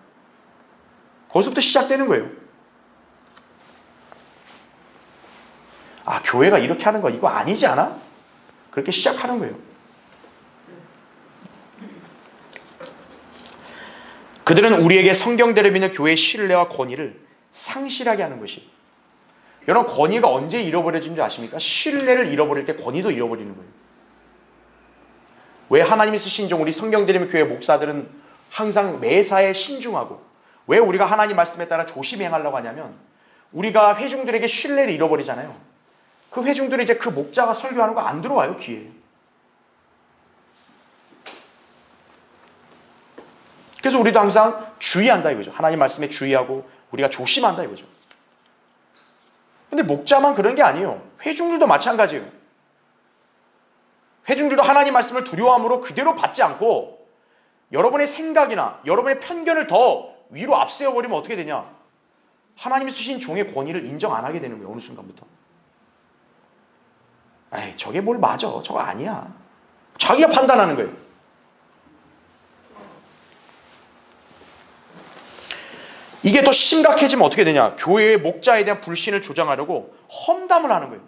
거기서부터 시작되는 거예요. 아, 교회가 이렇게 하는 거 이거 아니지 않아? 그렇게 시작하는 거예요. 그들은 우리에게 성경대로 믿는 교회의 신뢰와 권위를 상실하게 하는 것이, 여러분 권위가 언제 잃어버려진 줄 아십니까? 신뢰를 잃어버릴 때 권위도 잃어버리는 거예요. 왜 하나님이 쓰신 종 우리 성경대로 믿는 교회 목사들은 항상 매사에 신중하고, 왜 우리가 하나님 말씀에 따라 조심히 행하려고 하냐면, 우리가 회중들에게 신뢰를 잃어버리잖아요. 그 회중들이 이제 그 목자가 설교하는 거 안 들어와요, 귀에. 그래서 우리도 항상 주의한다 이거죠. 하나님 말씀에 주의하고 우리가 조심한다 이거죠. 근데 목자만 그런 게 아니에요. 회중들도 마찬가지예요. 회중들도 하나님 말씀을 두려워함으로 그대로 받지 않고 여러분의 생각이나 여러분의 편견을 더 위로 앞세워버리면 어떻게 되냐? 하나님이 쓰신 종의 권위를 인정 안 하게 되는 거예요. 어느 순간부터. 에이, 저게 뭘 맞아? 저거 아니야. 자기가 판단하는 거예요. 이게 더 심각해지면 어떻게 되냐? 교회의 목자에 대한 불신을 조장하려고 험담을 하는 거예요.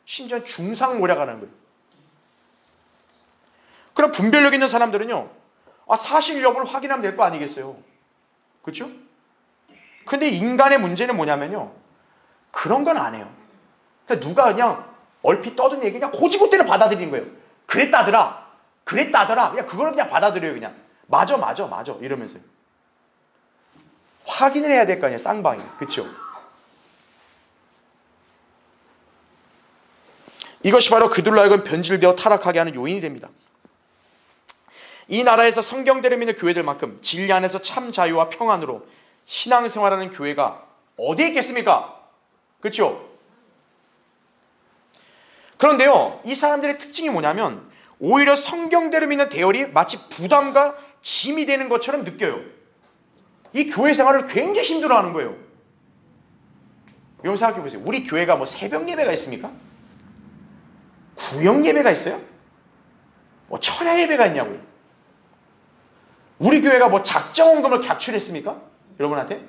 심지어 중상모략하는 거예요. 그럼 분별력 있는 사람들은요, 사실 여부를 확인하면 될 거 아니겠어요? 그렇죠? 근데 인간의 문제는 뭐냐면요, 그런 건 안 해요. 그러니까 누가 그냥 얼핏 떠든 얘기 그냥 고지고대로 받아들이는 거예요. 그랬다더라. 그냥 그걸 그냥 받아들여요. 그냥 맞아 이러면서요. 확인을 해야 될 거 아니에요, 쌍방이. 그렇죠? 이것이 바로 그들로 하여금 변질되어 타락하게 하는 요인이 됩니다. 이 나라에서 성경대로 믿는 교회들만큼 진리 안에서 참 자유와 평안으로 신앙생활하는 교회가 어디에 있겠습니까? 그렇죠? 그런데요, 이 사람들의 특징이 뭐냐면 오히려 성경대로 믿는 대열이 마치 부담과 짐이 되는 것처럼 느껴요. 이 교회 생활을 굉장히 힘들어하는 거예요. 여러분 생각해 보세요. 우리 교회가 뭐 새벽 예배가 있습니까? 구역 예배가 있어요? 뭐 철야 예배가 있냐고요? 우리 교회가 뭐 작정원금을 객출했습니까? 여러분한테?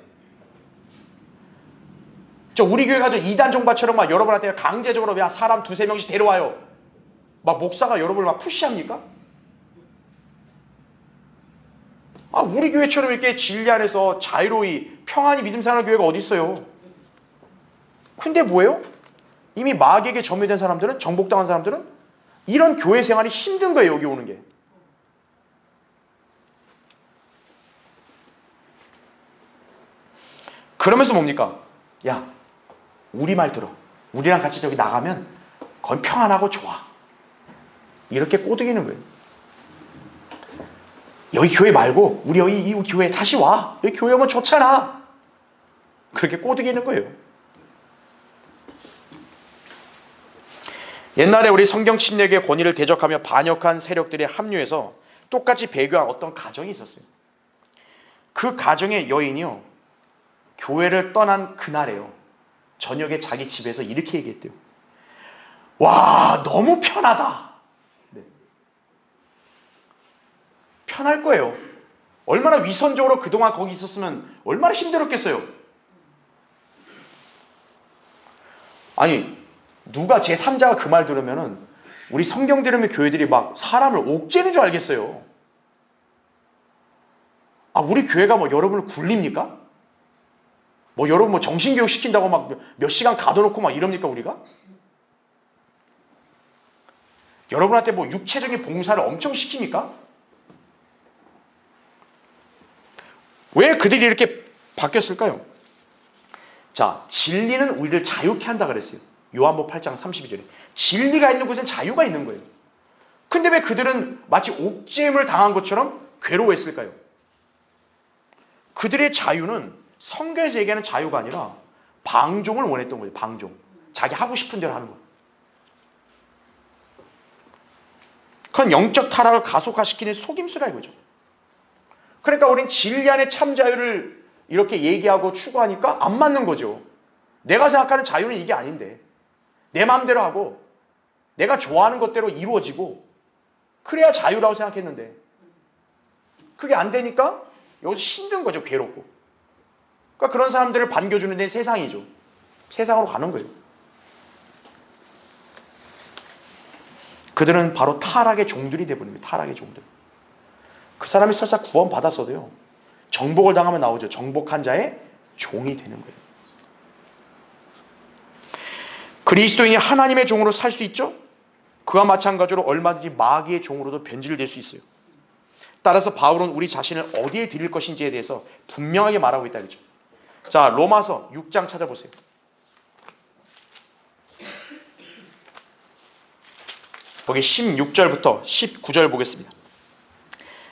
우리 교회가 이단 종파처럼 막 여러분한테 강제적으로 야 사람 두세 명씩 데려와요. 막 목사가 여러분을 막 푸시합니까? 우리 교회처럼 이렇게 진리 안에서 자유로이 평안히 믿음 사는 교회가 어디 있어요? 근데 뭐예요? 이미 마귀에게 점유된 사람들은, 정복당한 사람들은 이런 교회 생활이 힘든 거예요. 여기 오는 게. 그러면서 뭡니까? 야, 우리 말 들어. 우리랑 같이 저기 나가면 건 평안하고 좋아. 이렇게 꼬드기는 거예요. 여기 교회 말고 우리 여기 이 교회에 다시 와. 여기 교회 오면 좋잖아. 그렇게 꼬드기는 거예요. 옛날에 우리 성경 침략의 권위를 대적하며 반역한 세력들이 합류해서 똑같이 배교한 어떤 가정이 있었어요. 그 가정의 여인이요, 교회를 떠난 그날에요, 저녁에 자기 집에서 이렇게 얘기했대요. 와, 너무 편하다. 네. 편할 거예요. 얼마나 위선적으로 그동안 거기 있었으면 얼마나 힘들었겠어요. 아니, 누가 제3자가 그 말 들으면은 우리 성경 들으면 교회들이 막 사람을 옥죄는 줄 알겠어요. 우리 교회가 뭐 여러분을 굴립니까? 뭐 여러분 뭐 정신교육 시킨다고 막 몇 시간 가둬놓고 막 이럽니까 우리가? 여러분한테 뭐 육체적인 봉사를 엄청 시킵니까? 왜 그들이 이렇게 바뀌었을까요? 자, 진리는 우리를 자유케 한다 그랬어요. 요한복음 8장 32절에 진리가 있는 곳엔 자유가 있는 거예요. 근데 왜 그들은 마치 옥죄임을 당한 것처럼 괴로워했을까요? 그들의 자유는 성경에서 얘기하는 자유가 아니라 방종을 원했던 거예요. 방종. 자기 하고 싶은 대로 하는 거예요. 그건 영적 타락을 가속화시키는 속임수라 이거죠. 그러니까 우린 진리 안의 참 자유를 이렇게 얘기하고 추구하니까 안 맞는 거죠. 내가 생각하는 자유는 이게 아닌데 내 마음대로 하고 내가 좋아하는 것대로 이루어지고 그래야 자유라고 생각했는데 그게 안 되니까 여기서 힘든 거죠. 괴롭고. 그러니까 그런 사람들을 반겨주는 데는 세상이죠. 세상으로 가는 거예요. 그들은 바로 타락의 종들이 되어버린 거예요. 타락의 종들. 그 사람이 설사 구원 받았어도요, 정복을 당하면 나오죠. 정복한 자의 종이 되는 거예요. 그리스도인이 하나님의 종으로 살 수 있죠? 그와 마찬가지로 얼마든지 마귀의 종으로도 변질될 수 있어요. 따라서 바울은 우리 자신을 어디에 드릴 것인지에 대해서 분명하게 말하고 있다 그랬죠. 자, 로마서 6장 찾아보세요. 거기 16절부터 19절 보겠습니다.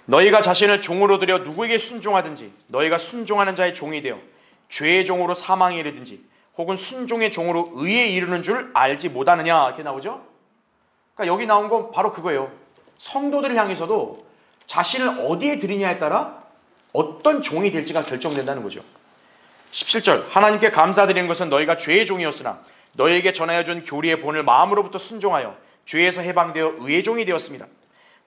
너희가 자신을 종으로 들여 누구에게 순종하든지 너희가 순종하는 자의 종이 되어 죄의 종으로 사망에 이르든지 혹은 순종의 종으로 의에 이르는 줄 알지 못하느냐, 이렇게 나오죠. 그러니까 여기 나온 건 바로 그거예요. 성도들을 향해서도 자신을 어디에 드리냐에 따라 어떤 종이 될지가 결정된다는 거죠. 17절 하나님께 감사드리는 것은 너희가 죄의 종이었으나 너희에게 전하여 준 교리의 본을 마음으로부터 순종하여 죄에서 해방되어 의의 종이 되었습니다.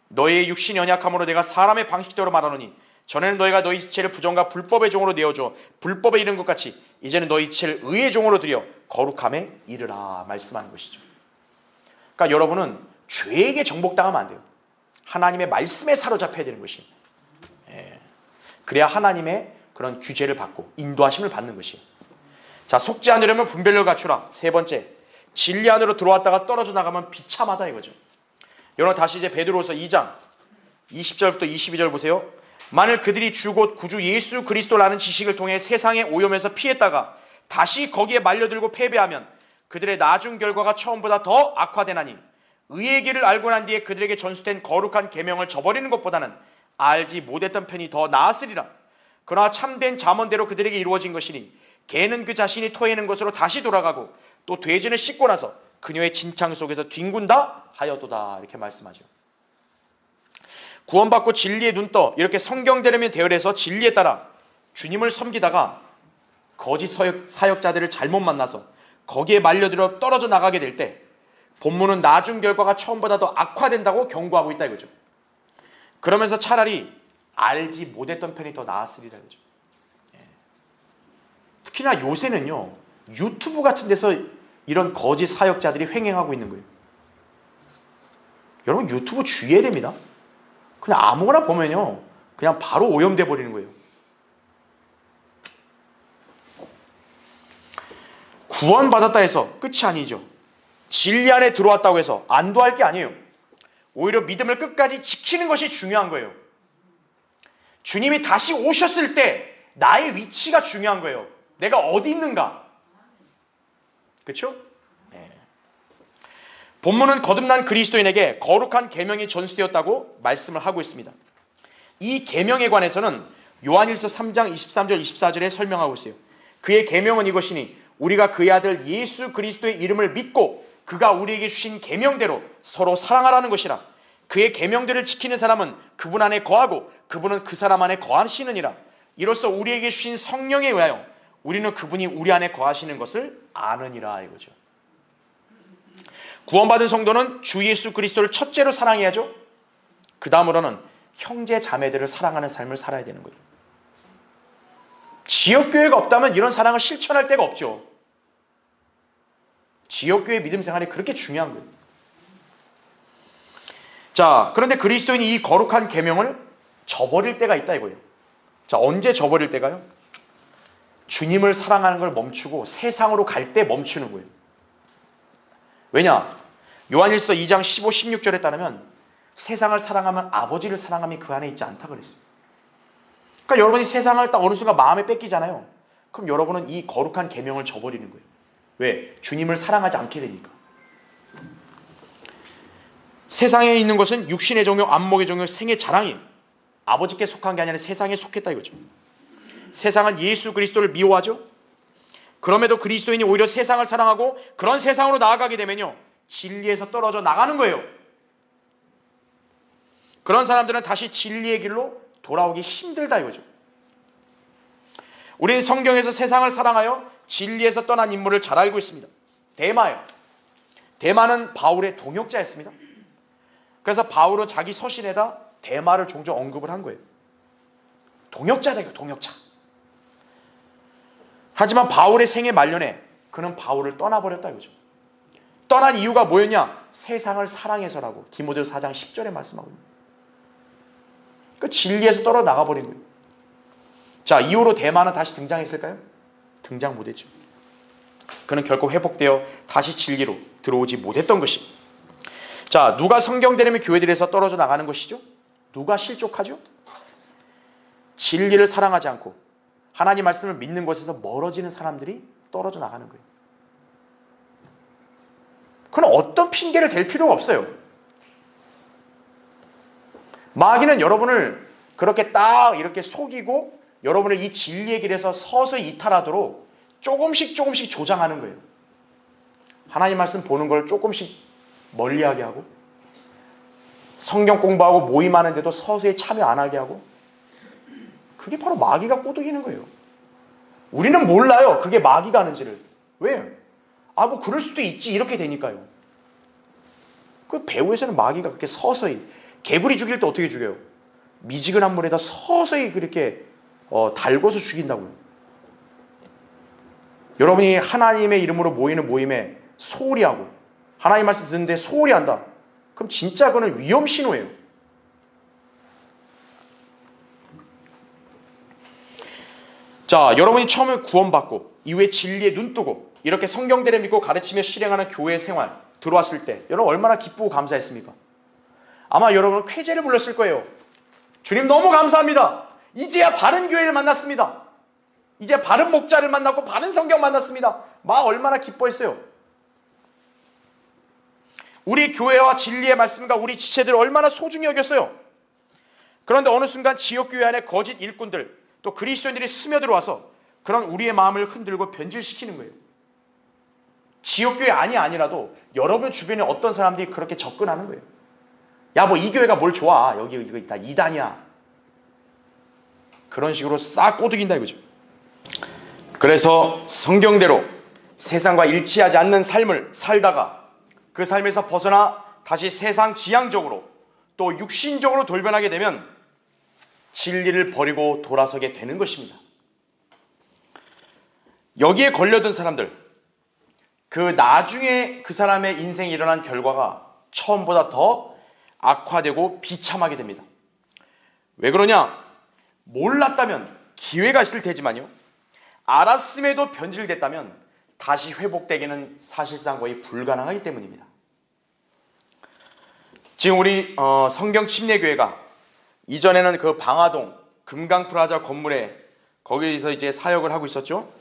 너희의 육신이 연약함으로 내가 사람의 방식대로 말하노니 전에는 너희가 너희 지체를 부정과 불법의 종으로 내어줘 불법에 이른 것 같이 이제는 너희 지체를 의의 종으로 들여 거룩함에 이르라 말씀하는 것이죠. 그러니까 여러분은 죄에게 정복당하면 안 돼요. 하나님의 말씀에 사로잡혀야 되는 것이에요. 그래야 하나님의 그런 규제를 받고 인도하심을 받는 것이에요. 자, 속지 않으려면 분별력을 갖추라. 세 번째, 진리 안으로 들어왔다가 떨어져 나가면 비참하다 이거죠. 여러분 다시 이제 베드로서 2장 20절부터 22절 보세요. 만일 그들이 주 곧 구주 예수 그리스도라는 지식을 통해 세상의 오염에서 피했다가 다시 거기에 말려들고 패배하면 그들의 나중 결과가 처음보다 더 악화되나니 의의 길을 알고 난 뒤에 그들에게 전수된 거룩한 계명을 저버리는 것보다는 알지 못했던 편이 더 나았으리라. 그러나 참된 잠언대로 그들에게 이루어진 것이니 개는 그 자신이 토해낸 것으로 다시 돌아가고 또 돼지는 씻고 나서 그녀의 진창 속에서 뒹군다 하여도다, 이렇게 말씀하죠. 구원받고 진리에 눈떠 이렇게 성경대로면 대열해서 진리에 따라 주님을 섬기다가 거짓 사역자들을 잘못 만나서 거기에 말려들어 떨어져 나가게 될 때 본문은 나중 결과가 처음보다 더 악화된다고 경고하고 있다 이거죠. 그러면서 차라리 알지 못했던 편이 더 나았으리라 이거죠. 특히나 요새는요, 유튜브 같은 데서 이런 거짓 사역자들이 횡행하고 있는 거예요. 여러분 유튜브 주의해야 됩니다. 그냥 아무거나 보면요, 그냥 바로 오염돼 버리는 거예요. 구원받았다 해서 끝이 아니죠. 진리 안에 들어왔다고 해서 안도할 게 아니에요. 오히려 믿음을 끝까지 지키는 것이 중요한 거예요. 주님이 다시 오셨을 때 나의 위치가 중요한 거예요. 내가 어디 있는가? 그렇죠? 네. 본문은 거듭난 그리스도인에게 거룩한 계명이 전수되었다고 말씀을 하고 있습니다. 이 계명에 관해서는 요한일서 3장 23절 24절에 설명하고 있어요. 그의 계명은 이것이니 우리가 그의 아들 예수 그리스도의 이름을 믿고 그가 우리에게 주신 계명대로 서로 사랑하라는 것이라. 그의 계명들을 지키는 사람은 그분 안에 거하고 그분은 그 사람 안에 거하시느니라. 이로써 우리에게 주신 성령에 의하여 우리는 그분이 우리 안에 거하시는 것을 아느니라 이거죠. 구원받은 성도는 주 예수 그리스도를 첫째로 사랑해야죠. 그 다음으로는 형제 자매들을 사랑하는 삶을 살아야 되는 거예요. 지역교회가 없다면 이런 사랑을 실천할 데가 없죠. 지역교회 믿음 생활이 그렇게 중요한 거예요. 자, 그런데 그리스도인이 이 거룩한 계명을 저버릴 때가 있다 이거예요. 자, 언제 저버릴 때가요? 주님을 사랑하는 걸 멈추고 세상으로 갈 때 멈추는 거예요. 왜냐? 요한일서 2장 15, 16절에 따르면 세상을 사랑하면 아버지를 사랑함이 그 안에 있지 않다 그랬어요. 그러니까 여러분이 세상을 딱 어느 순간 마음에 뺏기잖아요. 그럼 여러분은 이 거룩한 계명을 저버리는 거예요. 왜? 주님을 사랑하지 않게 되니까. 세상에 있는 것은 육신의 정욕, 안목의 정욕, 생의 자랑이에요. 아버지께 속한 게 아니라 세상에 속했다 이거죠. 세상은 예수 그리스도를 미워하죠. 그럼에도 그리스도인이 오히려 세상을 사랑하고 그런 세상으로 나아가게 되면요, 진리에서 떨어져 나가는 거예요. 그런 사람들은 다시 진리의 길로 돌아오기 힘들다 이거죠. 우리는 성경에서 세상을 사랑하여 진리에서 떠난 인물을 잘 알고 있습니다. 데마예요. 데마는 바울의 동역자였습니다. 그래서 바울은 자기 서신에다 데마를 종종 언급을 한 거예요. 동역자다 이거, 동역자. 하지만 바울의 생애 말년에 그는 바울을 떠나버렸다 이거죠. 떠난 이유가 뭐였냐? 세상을 사랑해서라고 디모데후서 4장 10절에 말씀하고 있습니다. 그 진리에서 떨어 나가버린 거예요. 자, 이후로 데마는 다시 등장했을까요? 등장 못했죠. 그는 결국 회복되어 다시 진리로 들어오지 못했던 것이. 자, 누가 성경대로면 교회들에서 떨어져 나가는 것이죠? 누가 실족하죠? 진리를 사랑하지 않고 하나님 말씀을 믿는 것에서 멀어지는 사람들이 떨어져 나가는 거예요. 그건 어떤 핑계를 댈 필요가 없어요. 마귀는 여러분을 그렇게 딱 이렇게 속이고 여러분을 이 진리의 길에서 서서히 이탈하도록 조금씩 조장하는 거예요. 하나님 말씀 보는 걸 조금씩 멀리하게 하고 성경 공부하고 모임하는데도 서서히 참여 안 하게 하고, 그게 바로 마귀가 꼬드기는 거예요. 우리는 몰라요, 그게 마귀가 하는지를. 왜? 뭐 그럴 수도 있지 이렇게 되니까요. 그 배후에서는 마귀가 그렇게 서서히, 개구리 죽일 때 어떻게 죽여요? 미지근한 물에다 서서히 그렇게 달궈서 죽인다고요. 여러분이 하나님의 이름으로 모이는 모임에 소홀히 하고 하나님 말씀 듣는데 소홀히 한다, 그럼 진짜 그거는 위험 신호예요. 자, 여러분이 처음에 구원받고 이후에 진리에 눈뜨고 이렇게 성경대로 믿고 가르치며 실행하는 교회 생활 들어왔을 때 여러분 얼마나 기쁘고 감사했습니까? 아마 여러분은 쾌재를 불렀을 거예요. 주님 너무 감사합니다. 이제야 바른 교회를 만났습니다. 이제 바른 목자를 만났고 바른 성경 만났습니다. 얼마나 기뻐했어요. 우리 교회와 진리의 말씀과 우리 지체들을 얼마나 소중히 여겼어요. 그런데 어느 순간 지역교회 안에 거짓 일꾼들 또 그리스도인들이 스며들어와서 그런 우리의 마음을 흔들고 변질시키는 거예요. 지역교회 아니라도 여러분 주변에 어떤 사람들이 그렇게 접근하는 거예요. 야, 뭐 이 교회가 뭘 좋아. 여기 이거 다 이단이야. 그런 식으로 싹 꼬드긴다 이거죠. 그래서 성경대로 세상과 일치하지 않는 삶을 살다가 그 삶에서 벗어나 다시 세상 지향적으로 또 육신적으로 돌변하게 되면 진리를 버리고 돌아서게 되는 것입니다. 여기에 걸려든 사람들, 그 나중에 그 사람의 인생에 일어난 결과가 처음보다 더 악화되고 비참하게 됩니다. 왜 그러냐? 몰랐다면 기회가 있을 테지만요, 알았음에도 변질됐다면 다시 회복되기는 사실상 거의 불가능하기 때문입니다. 지금 우리 성경 침례교회가 이전에는 그 방화동 금강프라자 건물에 거기서 이제 사역을 하고 있었죠.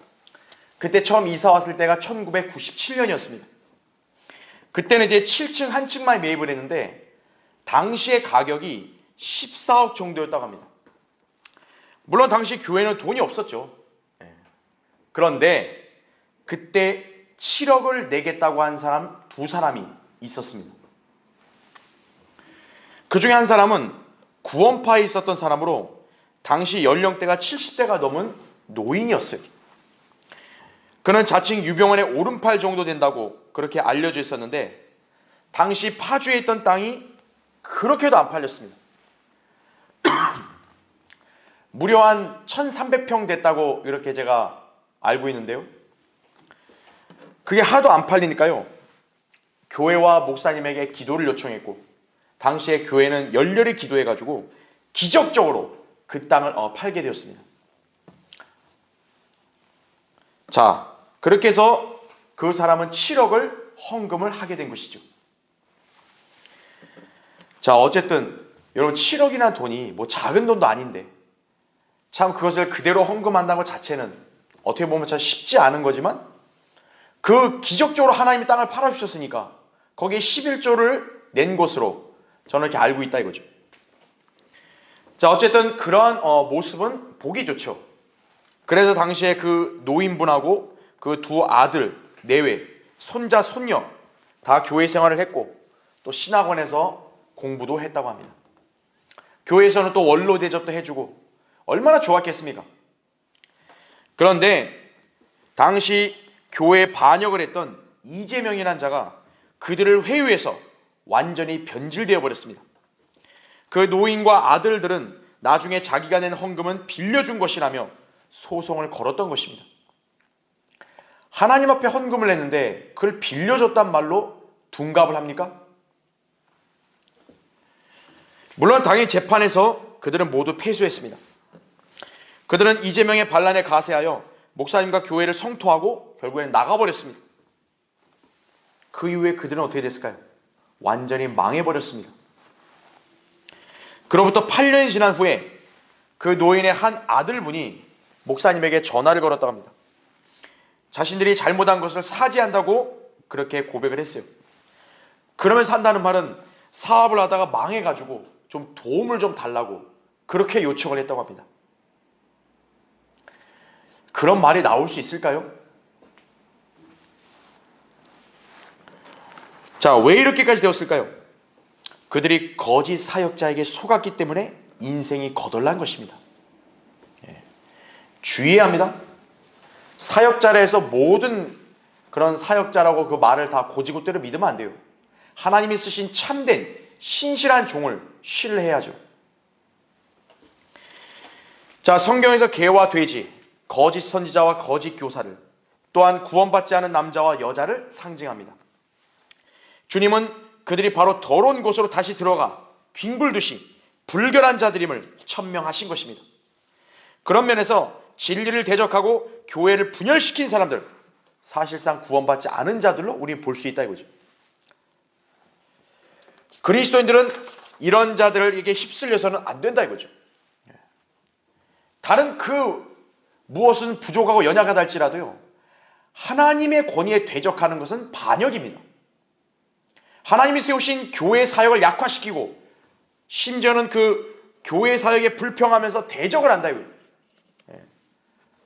그때 처음 이사 왔을 때가 1997년이었습니다. 그때는 이제 7층 한 층만 매입을 했는데 당시의 가격이 14억 정도였다고 합니다. 물론 당시 교회는 돈이 없었죠. 그런데 그때 7억을 내겠다고 한 사람 두 사람이 있었습니다. 그 중에 한 사람은 구원파에 있었던 사람으로 당시 연령대가 70대가 넘은 노인이었어요. 그는 자칭 유병원의 오른팔 정도 된다고 그렇게 알려져 있었는데 당시 파주에 있던 땅이 그렇게도 안 팔렸습니다. 무려 한 1300평 됐다고 이렇게 제가 알고 있는데요. 그게 하도 안 팔리니까요, 교회와 목사님에게 기도를 요청했고 당시에 교회는 열렬히 기도해가지고 기적적으로 그 땅을 팔게 되었습니다. 자, 그렇게 해서 그 사람은 7억을 헌금을 하게 된 것이죠. 자, 어쨌든 여러분 7억이나 돈이 뭐 작은 돈도 아닌데 참 그것을 그대로 헌금한다는 것 자체는 어떻게 보면 참 쉽지 않은 거지만 그 기적적으로 하나님이 땅을 팔아주셨으니까 거기에 11조를 낸 것으로 저는 이렇게 알고 있다 이거죠. 자, 어쨌든 그러한 모습은 보기 좋죠. 그래서 당시에 그 노인분하고 그 두 아들 내외, 손자, 손녀 다 교회 생활을 했고 또 신학원에서 공부도 했다고 합니다. 교회에서는 또 원로 대접도 해주고 얼마나 좋았겠습니까? 그런데 당시 교회에 반역을 했던 이재명이라는 자가 그들을 회유해서 완전히 변질되어 버렸습니다. 그 노인과 아들들은 나중에 자기가 낸 헌금은 빌려준 것이라며 소송을 걸었던 것입니다. 하나님 앞에 헌금을 냈는데 그걸 빌려줬단 말로 둔갑을 합니까? 물론 당연히 재판에서 그들은 모두 패소했습니다. 그들은 이재명의 반란에 가세하여 목사님과 교회를 성토하고 결국에는 나가버렸습니다. 그 이후에 그들은 어떻게 됐을까요? 완전히 망해버렸습니다. 그로부터 8년이 지난 후에 그 노인의 한 아들분이 목사님에게 전화를 걸었다고 합니다. 자신들이 잘못한 것을 사죄한다고 그렇게 고백을 했어요. 그러면서 한다는 말은 사업을 하다가 망해가지고 좀 도움을 좀 달라고 그렇게 요청을 했다고 합니다. 그런 말이 나올 수 있을까요? 자, 왜 이렇게까지 되었을까요? 그들이 거짓 사역자에게 속았기 때문에 인생이 거덜난 것입니다. 주의해야 합니다. 사역자라 해서 모든 그런 사역자라고 그 말을 다 고지고대로 믿으면 안 돼요. 하나님이 쓰신 참된 신실한 종을 신뢰해야죠. 자, 성경에서 개와 돼지, 거짓 선지자와 거짓 교사를, 또한 구원받지 않은 남자와 여자를 상징합니다. 주님은 그들이 바로 더러운 곳으로 다시 들어가 뒹굴듯이 불결한 자들임을 천명하신 것입니다. 그런 면에서 진리를 대적하고 교회를 분열시킨 사람들, 사실상 구원받지 않은 자들로 우리는 볼 수 있다 이거죠. 그리스도인들은 이런 자들에게 휩쓸려서는 안 된다 이거죠. 다른 그 무엇은 부족하고 연약하다 할지라도요, 하나님의 권위에 대적하는 것은 반역입니다. 하나님이 세우신 교회 사역을 약화시키고 심지어는 그 교회 사역에 불평하면서 대적을 한다 이거예요.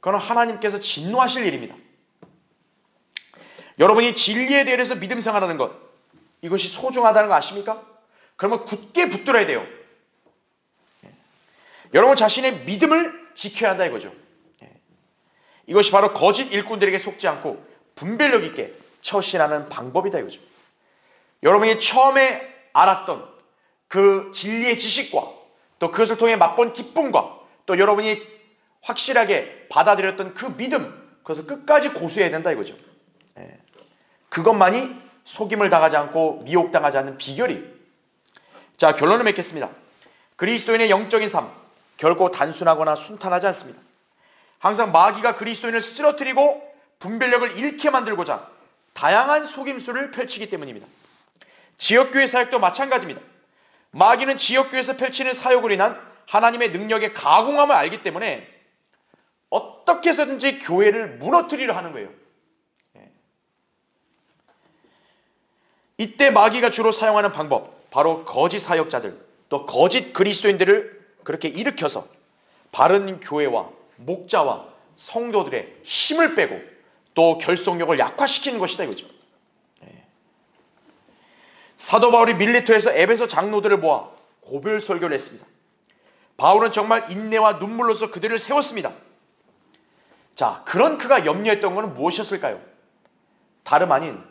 그건 하나님께서 진노하실 일입니다. 여러분이 진리에 대해서 믿음 생활하는 것, 이것이 소중하다는 거 아십니까? 그러면 굳게 붙들어야 돼요. 여러분 자신의 믿음을 지켜야 한다 이거죠. 이것이 바로 거짓 일꾼들에게 속지 않고 분별력 있게 처신하는 방법이다 이거죠. 여러분이 처음에 알았던 그 진리의 지식과 또 그것을 통해 맛본 기쁨과 또 여러분이 확실하게 받아들였던 그 믿음, 그것을 끝까지 고수해야 된다 이거죠. 그것만이 속임을 당하지 않고 미혹당하지 않는 비결이. 자, 결론을 맺겠습니다. 그리스도인의 영적인 삶 결코 단순하거나 순탄하지 않습니다. 항상 마귀가 그리스도인을 쓰러뜨리고 분별력을 잃게 만들고자 다양한 속임수를 펼치기 때문입니다. 지역교회 사역도 마찬가지입니다. 마귀는 지역교회에서 펼치는 사역으로 인한 하나님의 능력의 가공함을 알기 때문에 어떻게 해서든지 교회를 무너뜨리려 하는 거예요. 이때 마귀가 주로 사용하는 방법, 바로 거짓 사역자들, 또 거짓 그리스도인들을 그렇게 일으켜서 바른 교회와 목자와 성도들의 힘을 빼고 또 결속력을 약화시키는 것이다 이거죠. 사도 바울이 밀레토에서 에베소 장로들을 모아 고별 설교를 했습니다. 바울은 정말 인내와 눈물로서 그들을 세웠습니다. 자, 그런 그가 염려했던 것은 무엇이었을까요? 다름 아닌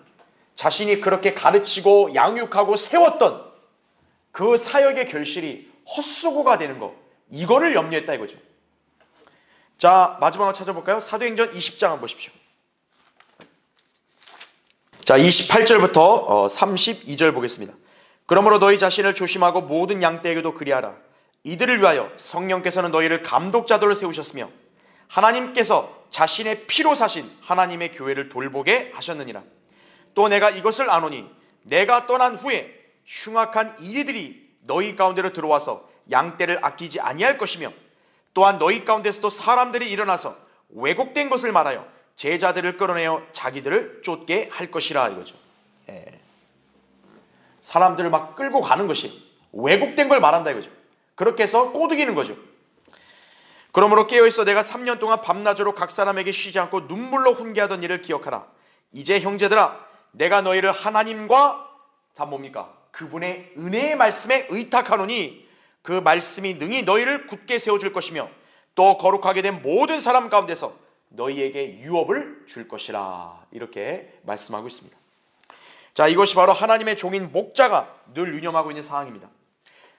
자신이 그렇게 가르치고 양육하고 세웠던 그 사역의 결실이 헛수고가 되는 것, 이거를 염려했다 이거죠. 자, 마지막으로 찾아볼까요? 사도행전 20장 한번 보십시오. 자, 28절부터 32절 보겠습니다. 그러므로 너희 자신을 조심하고 모든 양떼에게도 그리하라. 이들을 위하여 성령께서는 너희를 감독자들로 세우셨으며 하나님께서 자신의 피로 사신 하나님의 교회를 돌보게 하셨느니라. 또 내가 이것을 아노니 내가 떠난 후에 흉악한 이리들이 너희 가운데로 들어와서 양떼를 아끼지 아니할 것이며 또한 너희 가운데서도 사람들이 일어나서 왜곡된 것을 말하여 제자들을 끌어내어 자기들을 쫓게 할 것이라 이거죠. 사람들을 막 끌고 가는 것이 왜곡된 걸 말한다 이거죠. 그렇게 해서 꼬드기는 거죠. 그러므로 깨어있어 내가 3년 동안 밤낮으로 각 사람에게 쉬지 않고 눈물로 훈계하던 일을 기억하라. 이제 형제들아, 내가 너희를 하나님과 다 뭡니까? 그분의 은혜의 말씀에 의탁하노니 그 말씀이 능히 너희를 굳게 세워줄 것이며 또 거룩하게 된 모든 사람 가운데서 너희에게 유업을 줄 것이라. 이렇게 말씀하고 있습니다. 자, 이것이 바로 하나님의 종인 목자가 늘 유념하고 있는 사항입니다.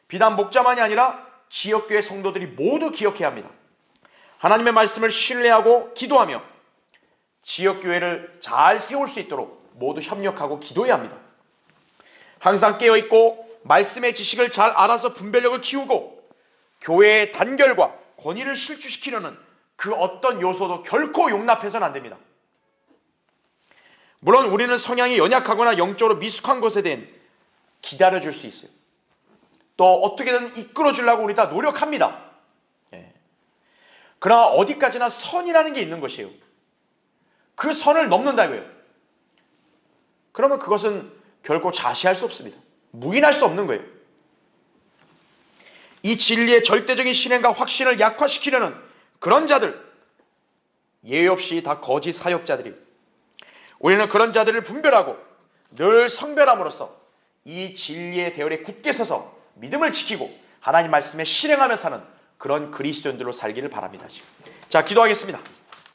비단 목자만이 아니라 지역교회 성도들이 모두 기억해야 합니다. 하나님의 말씀을 신뢰하고 기도하며 지역교회를 잘 세울 수 있도록 모두 협력하고 기도해야 합니다. 항상 깨어있고 말씀의 지식을 잘 알아서 분별력을 키우고 교회의 단결과 권위를 실추시키려는 그 어떤 요소도 결코 용납해서는 안 됩니다. 물론 우리는 성향이 연약하거나 영적으로 미숙한 것에 대해 기다려줄 수 있어요. 또 어떻게든 이끌어주려고 우리 다 노력합니다. 그러나 어디까지나 선이라는 게 있는 것이에요. 그 선을 넘는다고요. 그러면 그것은 결코 자시할 수 없습니다. 묵인할 수 없는 거예요. 이 진리의 절대적인 실행과 확신을 약화시키려는 그런 자들, 예외 없이 다 거짓 사역자들이, 우리는 그런 자들을 분별하고 늘 성별함으로써 이 진리의 대열에 굳게 서서 믿음을 지키고 하나님 말씀에 실행하며 사는 그런 그리스도인들로 살기를 바랍니다. 자, 기도하겠습니다.